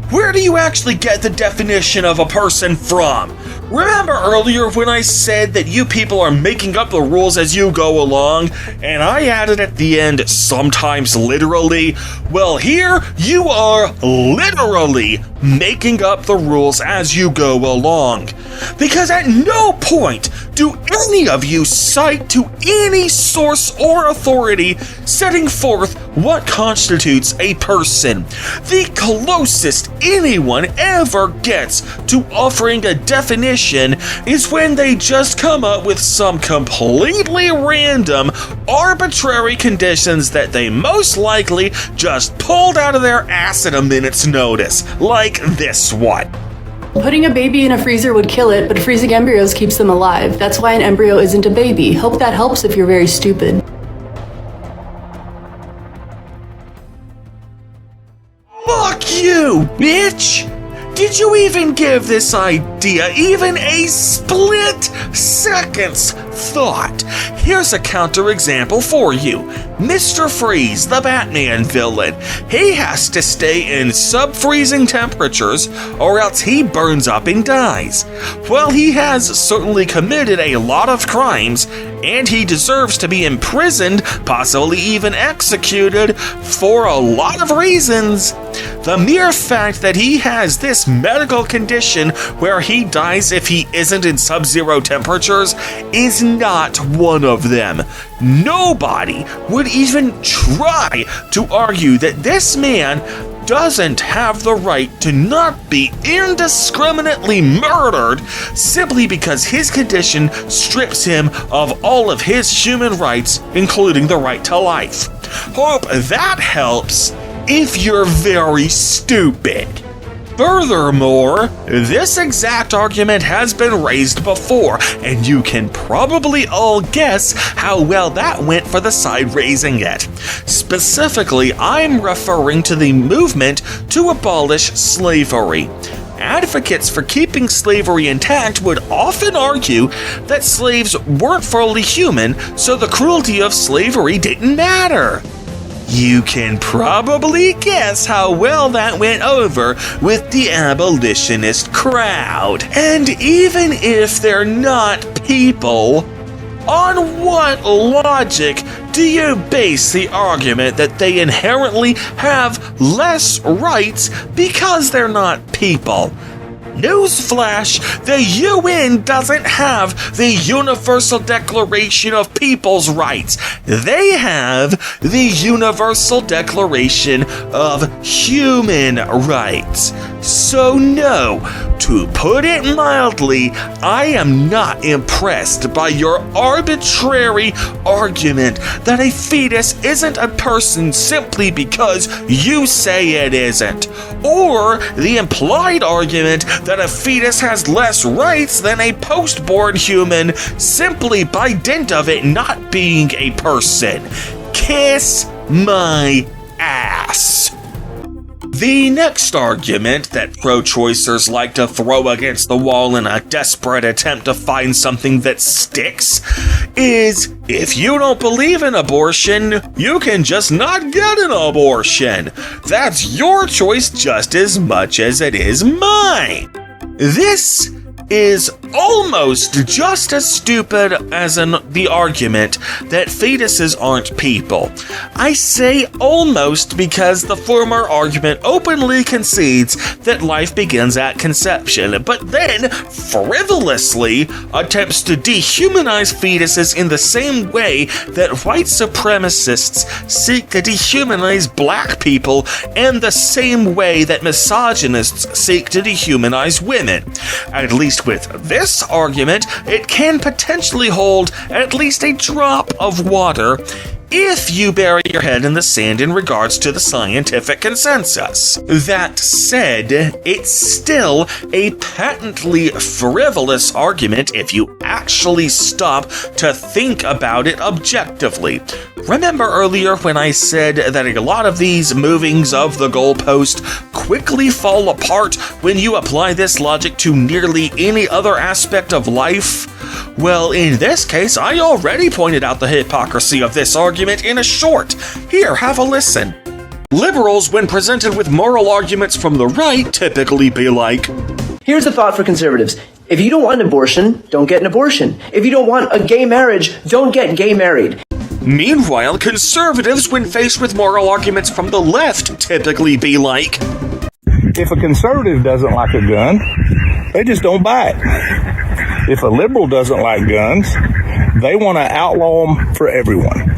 Where do you actually get the definition of a person from? Remember earlier when I said that you people are making up the rules as you go along, and I added at the end, sometimes literally? Well, here you are literally making up the rules as you go along. Because at no point do any of you cite to any source or authority setting forth what constitutes a person. The closest anyone ever gets to offering a definition is when they just come up with some completely random, arbitrary conditions that they most likely just pulled out of their ass at a minute's notice, like this one. Putting a baby in a freezer would kill it, but freezing embryos keeps them alive. That's why an embryo isn't a baby. Hope that helps if you're very stupid. Fuck you, bitch! Did you even give this idea even a split second's thought? Here's a counterexample for you. Mr. Freeze, the Batman villain. He has to stay in sub-freezing temperatures or else he burns up and dies. Well, he has certainly committed a lot of crimes, and he deserves to be imprisoned, possibly even executed, for a lot of reasons. The mere fact that he has this medical condition where he dies if he isn't in sub-zero temperatures is not one of them. Nobody would even try to argue that this man doesn't have the right to not be indiscriminately murdered simply because his condition strips him of all of his human rights, including the right to life. Hope that helps if you're very stupid. Furthermore, this exact argument has been raised before, and you can probably all guess how well that went for the side raising it. Specifically, I'm referring to the movement to abolish slavery. Advocates for keeping slavery intact would often argue that slaves weren't fully human, so the cruelty of slavery didn't matter. You can probably guess how well that went over with the abolitionist crowd. And even if they're not people, on what logic do you base the argument that they inherently have less rights because they're not people? Newsflash, the UN doesn't have the Universal Declaration of People's Rights. They have the Universal Declaration of Human Rights. So no, to put it mildly, I am not impressed by your arbitrary argument that a fetus isn't a person simply because you say it isn't, or the implied argument that a fetus has less rights than a post-born human simply by dint of it not being a person. Kiss my ass. The next argument that pro-choicers like to throw against the wall in a desperate attempt to find something that sticks is, if you don't believe in abortion, you can just not get an abortion. That's your choice just as much as it is mine. This is almost just as stupid as the argument that fetuses aren't people. I say almost because the former argument openly concedes that life begins at conception, but then frivolously attempts to dehumanize fetuses in the same way that white supremacists seek to dehumanize black people and the same way that misogynists seek to dehumanize women. At least with this argument, it can potentially hold at least a drop of water if you bury your head in the sand in regards to the scientific consensus. That said, it's still a patently frivolous argument if you actually stop to think about it objectively. Remember earlier when I said that a lot of these movings of the goalpost quickly fall apart when you apply this logic to nearly any other aspect of life? Well, in this case, I already pointed out the hypocrisy of this argument in a short. Here, have a listen. Liberals, when presented with moral arguments from the right, typically be like, here's a thought for conservatives. If you don't want an abortion, don't get an abortion. If you don't want a gay marriage, don't get gay married. Meanwhile, conservatives, when faced with moral arguments from the left, typically be like, if a conservative doesn't like a gun, they just don't buy it. If a liberal doesn't like guns, they want to outlaw them for everyone.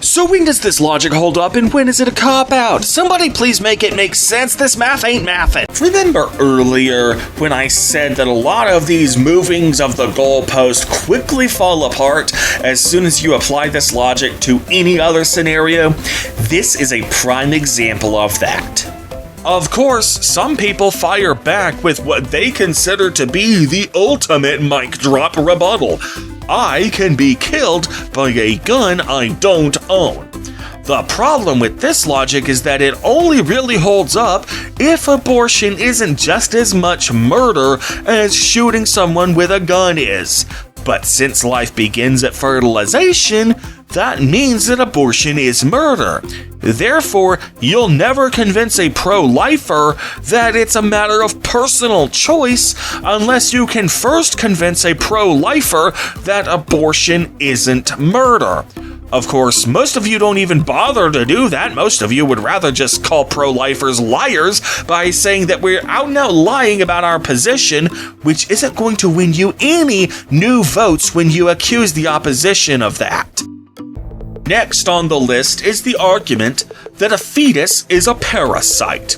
So when does this logic hold up and when is it a cop-out? Somebody please make it make sense. This math ain't mathin'. Remember earlier when I said that a lot of these movings of the goalpost quickly fall apart as soon as you apply this logic to any other scenario? This is a prime example of that. Of course, some people fire back with what they consider to be the ultimate mic drop rebuttal. I can be killed by a gun I don't own. The problem with this logic is that it only really holds up if abortion isn't just as much murder as shooting someone with a gun is. But since life begins at fertilization, that means that abortion is murder. Therefore, you'll never convince a pro-lifer that it's a matter of personal choice unless you can first convince a pro-lifer that abortion isn't murder. Of course, most of you don't even bother to do that. Most of you would rather just call pro-lifers liars by saying that we're out and out lying about our position, which isn't going to win you any new votes when you accuse the opposition of that. Next on the list is the argument that a fetus is a parasite.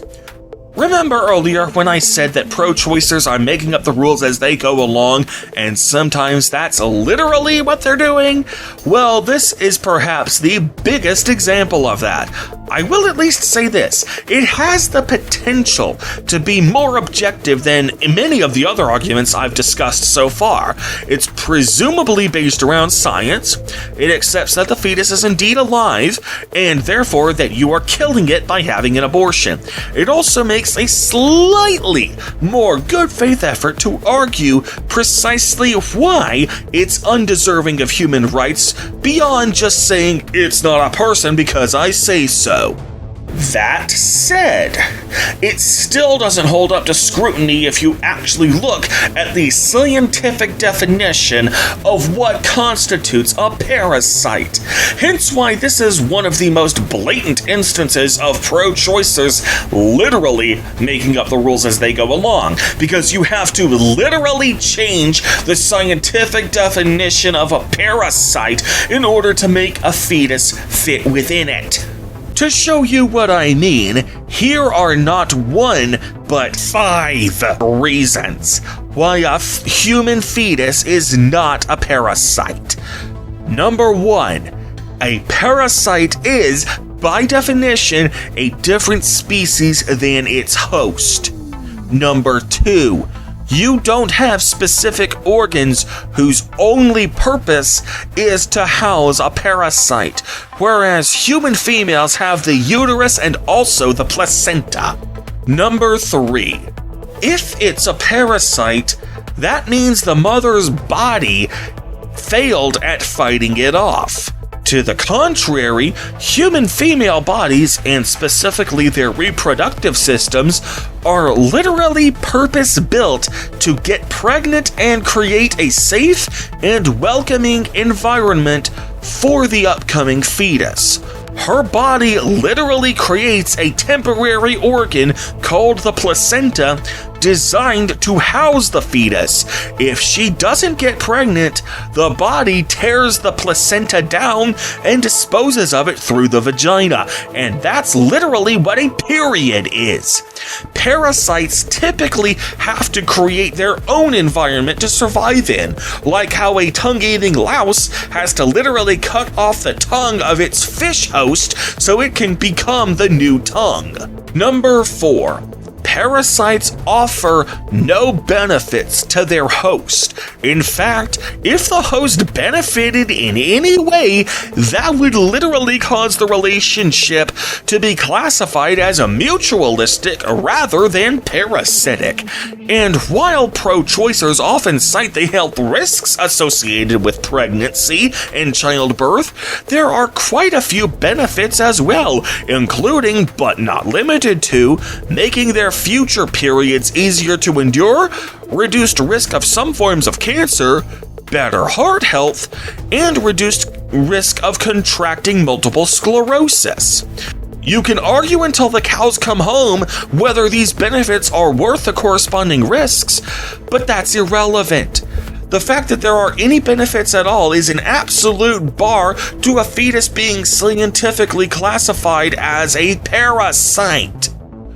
Remember earlier when I said that pro-choicers are making up the rules as they go along, and sometimes that's literally what they're doing? Well, this is perhaps the biggest example of that. I will at least say this, it has the potential to be more objective than many of the other arguments I've discussed so far. It's presumably based around science, it accepts that the fetus is indeed alive, and therefore that you are killing it by having an abortion. It also makes a slightly more good faith effort to argue precisely why it's undeserving of human rights beyond just saying it's not a person because I say so. That said, it still doesn't hold up to scrutiny if you actually look at the scientific definition of what constitutes a parasite. Hence why this is one of the most blatant instances of pro-choicers literally making up the rules as they go along, because you have to literally change the scientific definition of a parasite in order to make a fetus fit within it. To show you what I mean, here are not one, but 5 reasons why a human fetus is not a parasite. Number 1, a parasite is, by definition, a different species than its host. Number 2, you don't have specific organs whose only purpose is to house a parasite, whereas human females have the uterus and also the placenta. Number 3, if it's a parasite, that means the mother's body failed at fighting it off. To the contrary, human female bodies, and specifically their reproductive systems, are literally purpose-built to get pregnant and create a safe and welcoming environment for the upcoming fetus. Her body literally creates a temporary organ called the placenta designed to house the fetus. If she doesn't get pregnant, the body tears the placenta down and disposes of it through the vagina, and that's literally what a period is. Parasites typically have to create their own environment to survive in, like how a tongue-eating louse has to literally cut off the tongue of its fish host so it can become the new tongue. Number 4. Parasites offer no benefits to their host. In fact, if the host benefited in any way, that would literally cause the relationship to be classified as a mutualistic rather than parasitic. And while pro-choicers often cite the health risks associated with pregnancy and childbirth, there are quite a few benefits as well, including, but not limited to, making their future periods easier to endure, reduced risk of some forms of cancer, better heart health, and reduced risk of contracting multiple sclerosis. You can argue until the cows come home whether these benefits are worth the corresponding risks, but that's irrelevant. The fact that there are any benefits at all is an absolute bar to a fetus being scientifically classified as a parasite.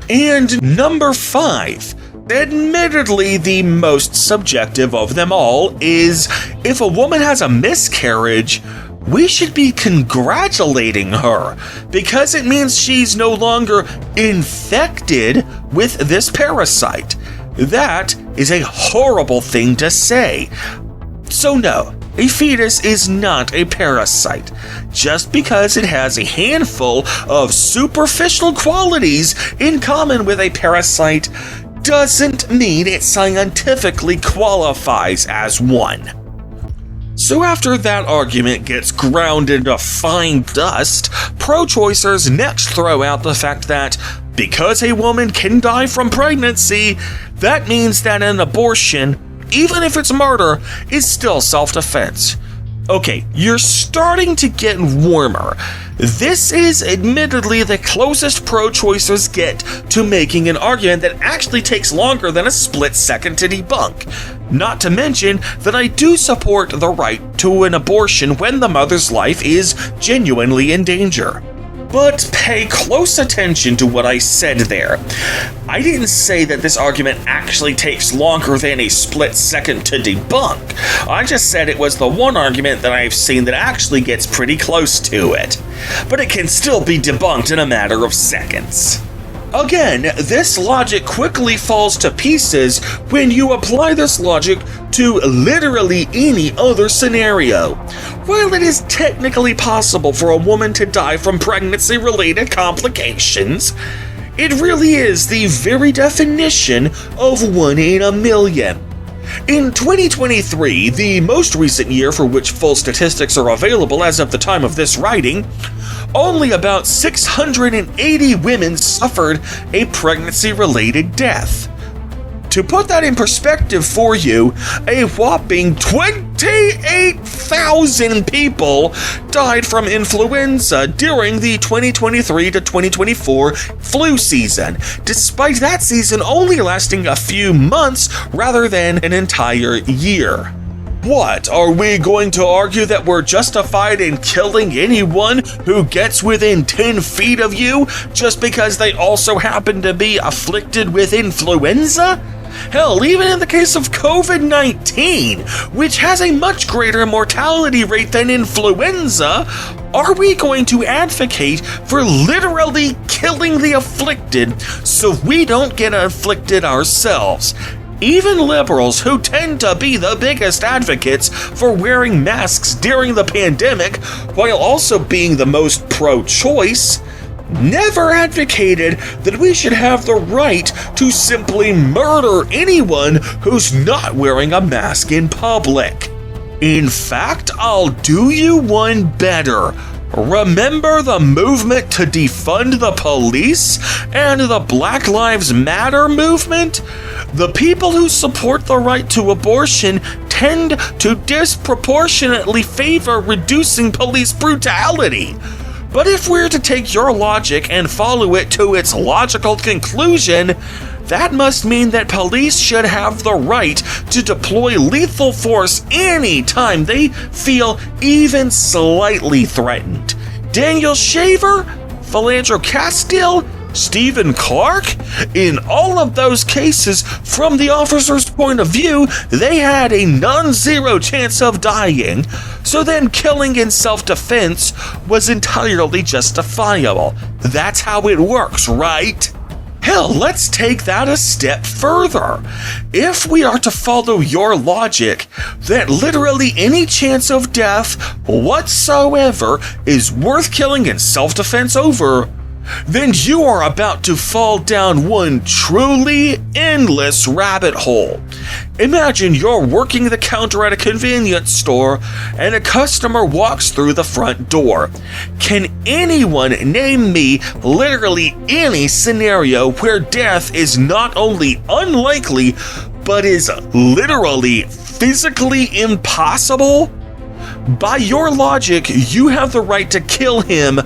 And number 5, admittedly the most subjective of them all, is if a woman has a miscarriage, we should be congratulating her, because it means she's no longer infected with this parasite. That is a horrible thing to say. So no, a fetus is not a parasite. Just because it has a handful of superficial qualities in common with a parasite doesn't mean it scientifically qualifies as one. So after that argument gets ground into fine dust, pro-choicers next throw out the fact that because a woman can die from pregnancy, that means that an abortion, even if it's murder, is still self-defense. Okay, you're starting to get warmer. This is admittedly the closest pro-choicers get to making an argument that actually takes longer than a split second to debunk. Not to mention that I do support the right to an abortion when the mother's life is genuinely in danger. But pay close attention to what I said there. I didn't say that this argument actually takes longer than a split second to debunk. I just said it was the one argument that I've seen that actually gets pretty close to it. But it can still be debunked in a matter of seconds. Again, this logic quickly falls to pieces when you apply this logic to literally any other scenario. While it is technically possible for a woman to die from pregnancy-related complications, it really is the very definition of 1 in a million. In 2023, the most recent year for which full statistics are available as of the time of this writing, only about 680 women suffered a pregnancy-related death. To put that in perspective for you, a whopping 28,000 people died from influenza during the 2023 to 2024 flu season, despite that season only lasting a few months rather than an entire year. What, are we going to argue that we're justified in killing anyone who gets within 10 feet of you just because they also happen to be afflicted with influenza? Hell, even in the case of COVID-19, which has a much greater mortality rate than influenza, are we going to advocate for literally killing the afflicted so we don't get afflicted ourselves? Even liberals, who tend to be the biggest advocates for wearing masks during the pandemic, while also being the most pro-choice, never advocated that we should have the right to simply murder anyone who's not wearing a mask in public. In fact, I'll do you one better. Remember the movement to defund the police and the Black Lives Matter movement? The people who support the right to abortion tend to disproportionately favor reducing police brutality. But if we're to take your logic and follow it to its logical conclusion, that must mean that police should have the right to deploy lethal force anytime they feel even slightly threatened. Daniel Shaver? Philandro Castile? Stephen Clark? In all of those cases, from the officer's point of view, they had a non-zero chance of dying, so then killing in self-defense was entirely justifiable. That's how it works, right? Hell, let's take that a step further. If we are to follow your logic that literally any chance of death whatsoever is worth killing in self-defense over, then you are about to fall down one truly endless rabbit hole. Imagine you're working the counter at a convenience store and a customer walks through the front door. Can anyone name me literally any scenario where death is not only unlikely, but is literally physically impossible? By your logic, you have the right to kill him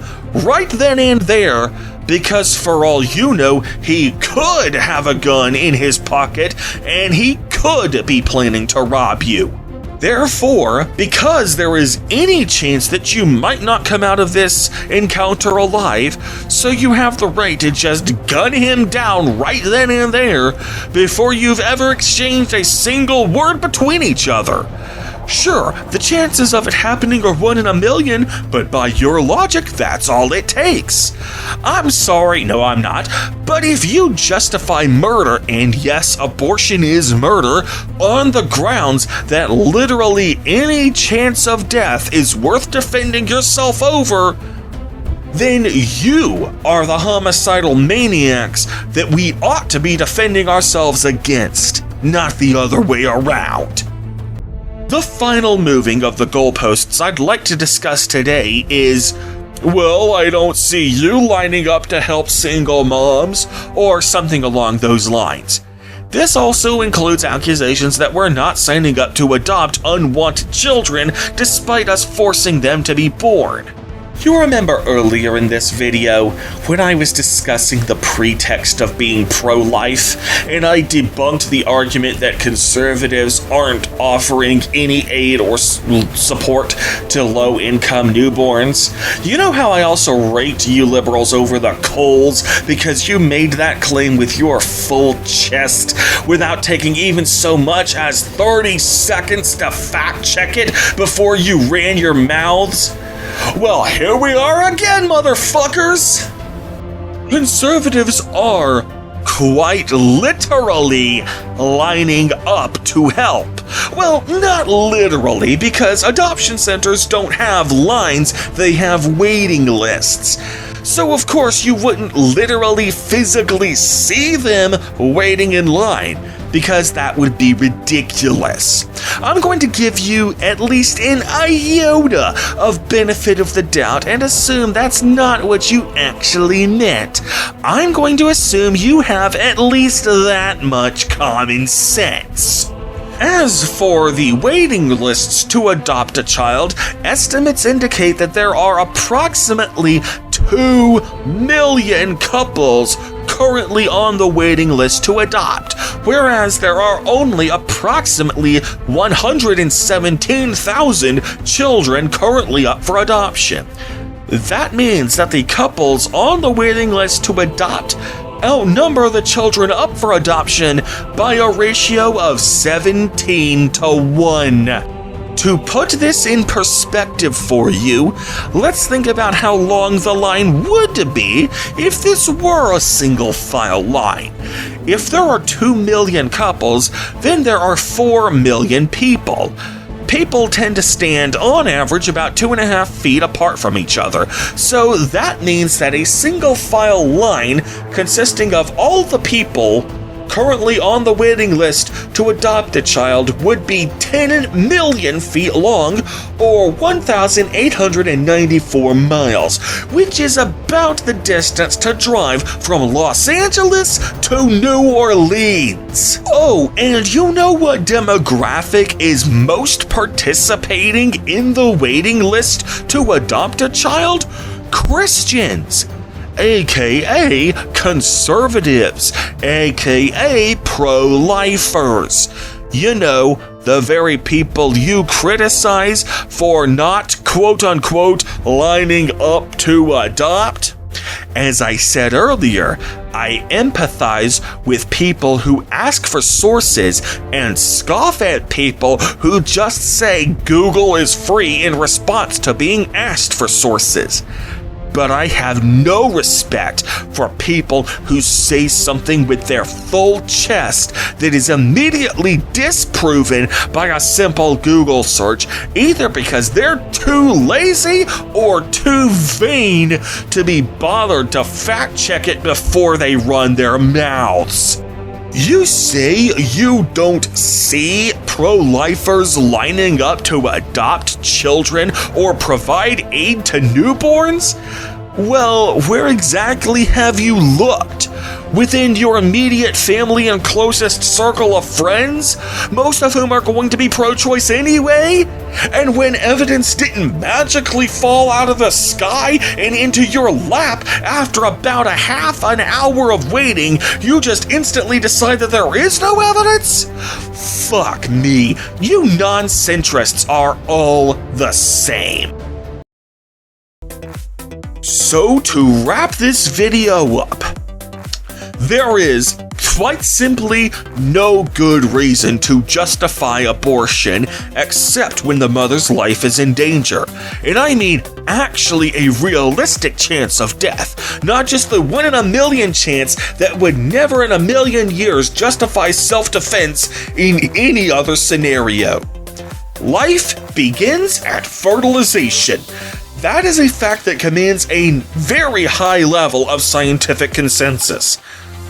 right then and there, because for all you know, he could have a gun in his pocket and he could be planning to rob you. Therefore, because there is any chance that you might not come out of this encounter alive, so you have the right to just gun him down right then and there before you've ever exchanged a single word between each other. Sure, the chances of it happening are 1 in a million, but by your logic, that's all it takes. I'm sorry, no I'm not, but if you justify murder, and yes, abortion is murder, on the grounds that literally any chance of death is worth defending yourself over, then you are the homicidal maniacs that we ought to be defending ourselves against, not the other way around. The final moving of the goalposts I'd like to discuss today is, well, I don't see you lining up to help single moms, or something along those lines. This also includes accusations that we're not signing up to adopt unwanted children despite us forcing them to be born. You remember earlier in this video when I was discussing the pretext of being pro-life, and I debunked the argument that conservatives aren't offering any aid or support to low-income newborns? You know how I also raked you liberals over the coals because you made that claim with your full chest without taking even so much as 30 seconds to fact-check it before you ran your mouths? Well, here we are again, motherfuckers! Conservatives are quite literally lining up to help. Well, not literally, because adoption centers don't have lines, they have waiting lists. So of course you wouldn't literally physically see them waiting in line. because that would be ridiculous. I'm going to give you at least an iota of benefit of the doubt and assume that's not what you actually meant. I'm going to assume you have at least that much common sense. As for the waiting lists to adopt a child, estimates indicate that there are approximately 2 million couples currently on the waiting list to adopt, whereas there are only approximately 117,000 children currently up for adoption. That means that the couples on the waiting list to adopt outnumber the children up for adoption by a ratio of 17 to 1. To put this in perspective for you, let's think about how long the line would be if this were a single file line. If there are 2 million couples, then there are 4 million people. People tend to stand on average about 2.5 feet apart from each other, so that means that a single file line consisting of all the people currently on the waiting list to adopt a child would be 10 million feet long, or 1,894 miles, which is about the distance to drive from Los Angeles to New Orleans. Oh, and you know what demographic is most participating in the waiting list to adopt a child? Christians, aka conservatives, aka pro-lifers. You know, the very people you criticize for not, quote-unquote, lining up to adopt. As I said earlier, I empathize with people who ask for sources and scoff at people who just say Google is free in response to being asked for sources. But I have no respect for people who say something with their full chest that is immediately disproven by a simple Google search, either because they're too lazy or too vain to be bothered to fact check it before they run their mouths. You say you don't see pro-lifers lining up to adopt children or provide aid to newborns? Well, where exactly have you looked? Within your immediate family and closest circle of friends, most of whom are going to be pro-choice anyway? And when evidence didn't magically fall out of the sky and into your lap after about a half an hour of waiting, you just instantly decide that there is no evidence? Fuck me, you non-centrists are all the same. So to wrap this video up, there is quite simply no good reason to justify abortion except when the mother's life is in danger. And I mean actually a realistic chance of death, not just the 1 in a million chance that would never in a million years justify self-defense in any other scenario. Life begins at fertilization. That is a fact that commands a very high level of scientific consensus.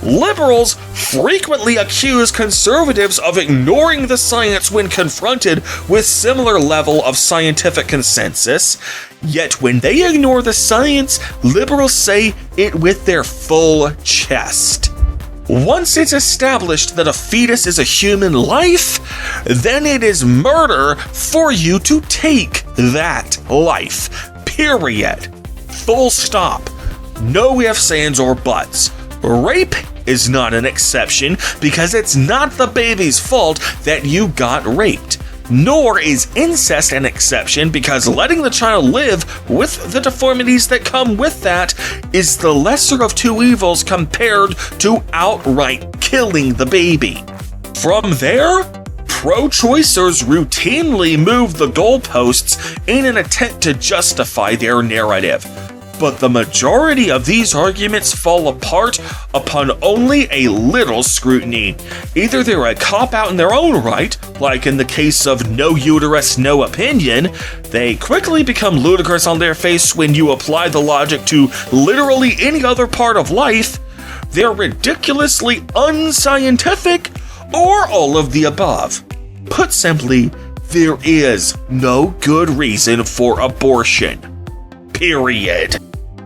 Liberals frequently accuse conservatives of ignoring the science when confronted with similar level of scientific consensus, yet when they ignore the science, liberals say it with their full chest. Once it's established that a fetus is a human life, then it is murder for you to take that life. Period. Full stop. No ifs, ands, or buts. Rape is not an exception because it's not the baby's fault that you got raped. Nor is incest an exception because letting the child live with the deformities that come with that is the lesser of two evils compared to outright killing the baby. From there, pro-choicers routinely move the goalposts in an attempt to justify their narrative. But the majority of these arguments fall apart upon only a little scrutiny. Either they're a cop-out in their own right, like in the case of No Uterus No Opinion, they quickly become ludicrous on their face when you apply the logic to literally any other part of life, they're ridiculously unscientific, or all of the above. Put simply, there is no good reason for abortion. Period.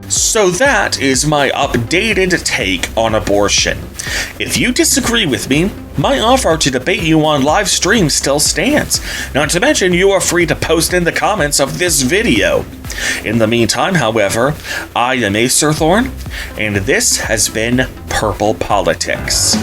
So that is my updated take on abortion. If you disagree with me, my offer to debate you on live stream still stands. Not to mention, you are free to post in the comments of this video. In the meantime, however, I am Acer Thorn, and this has been Purple Politics.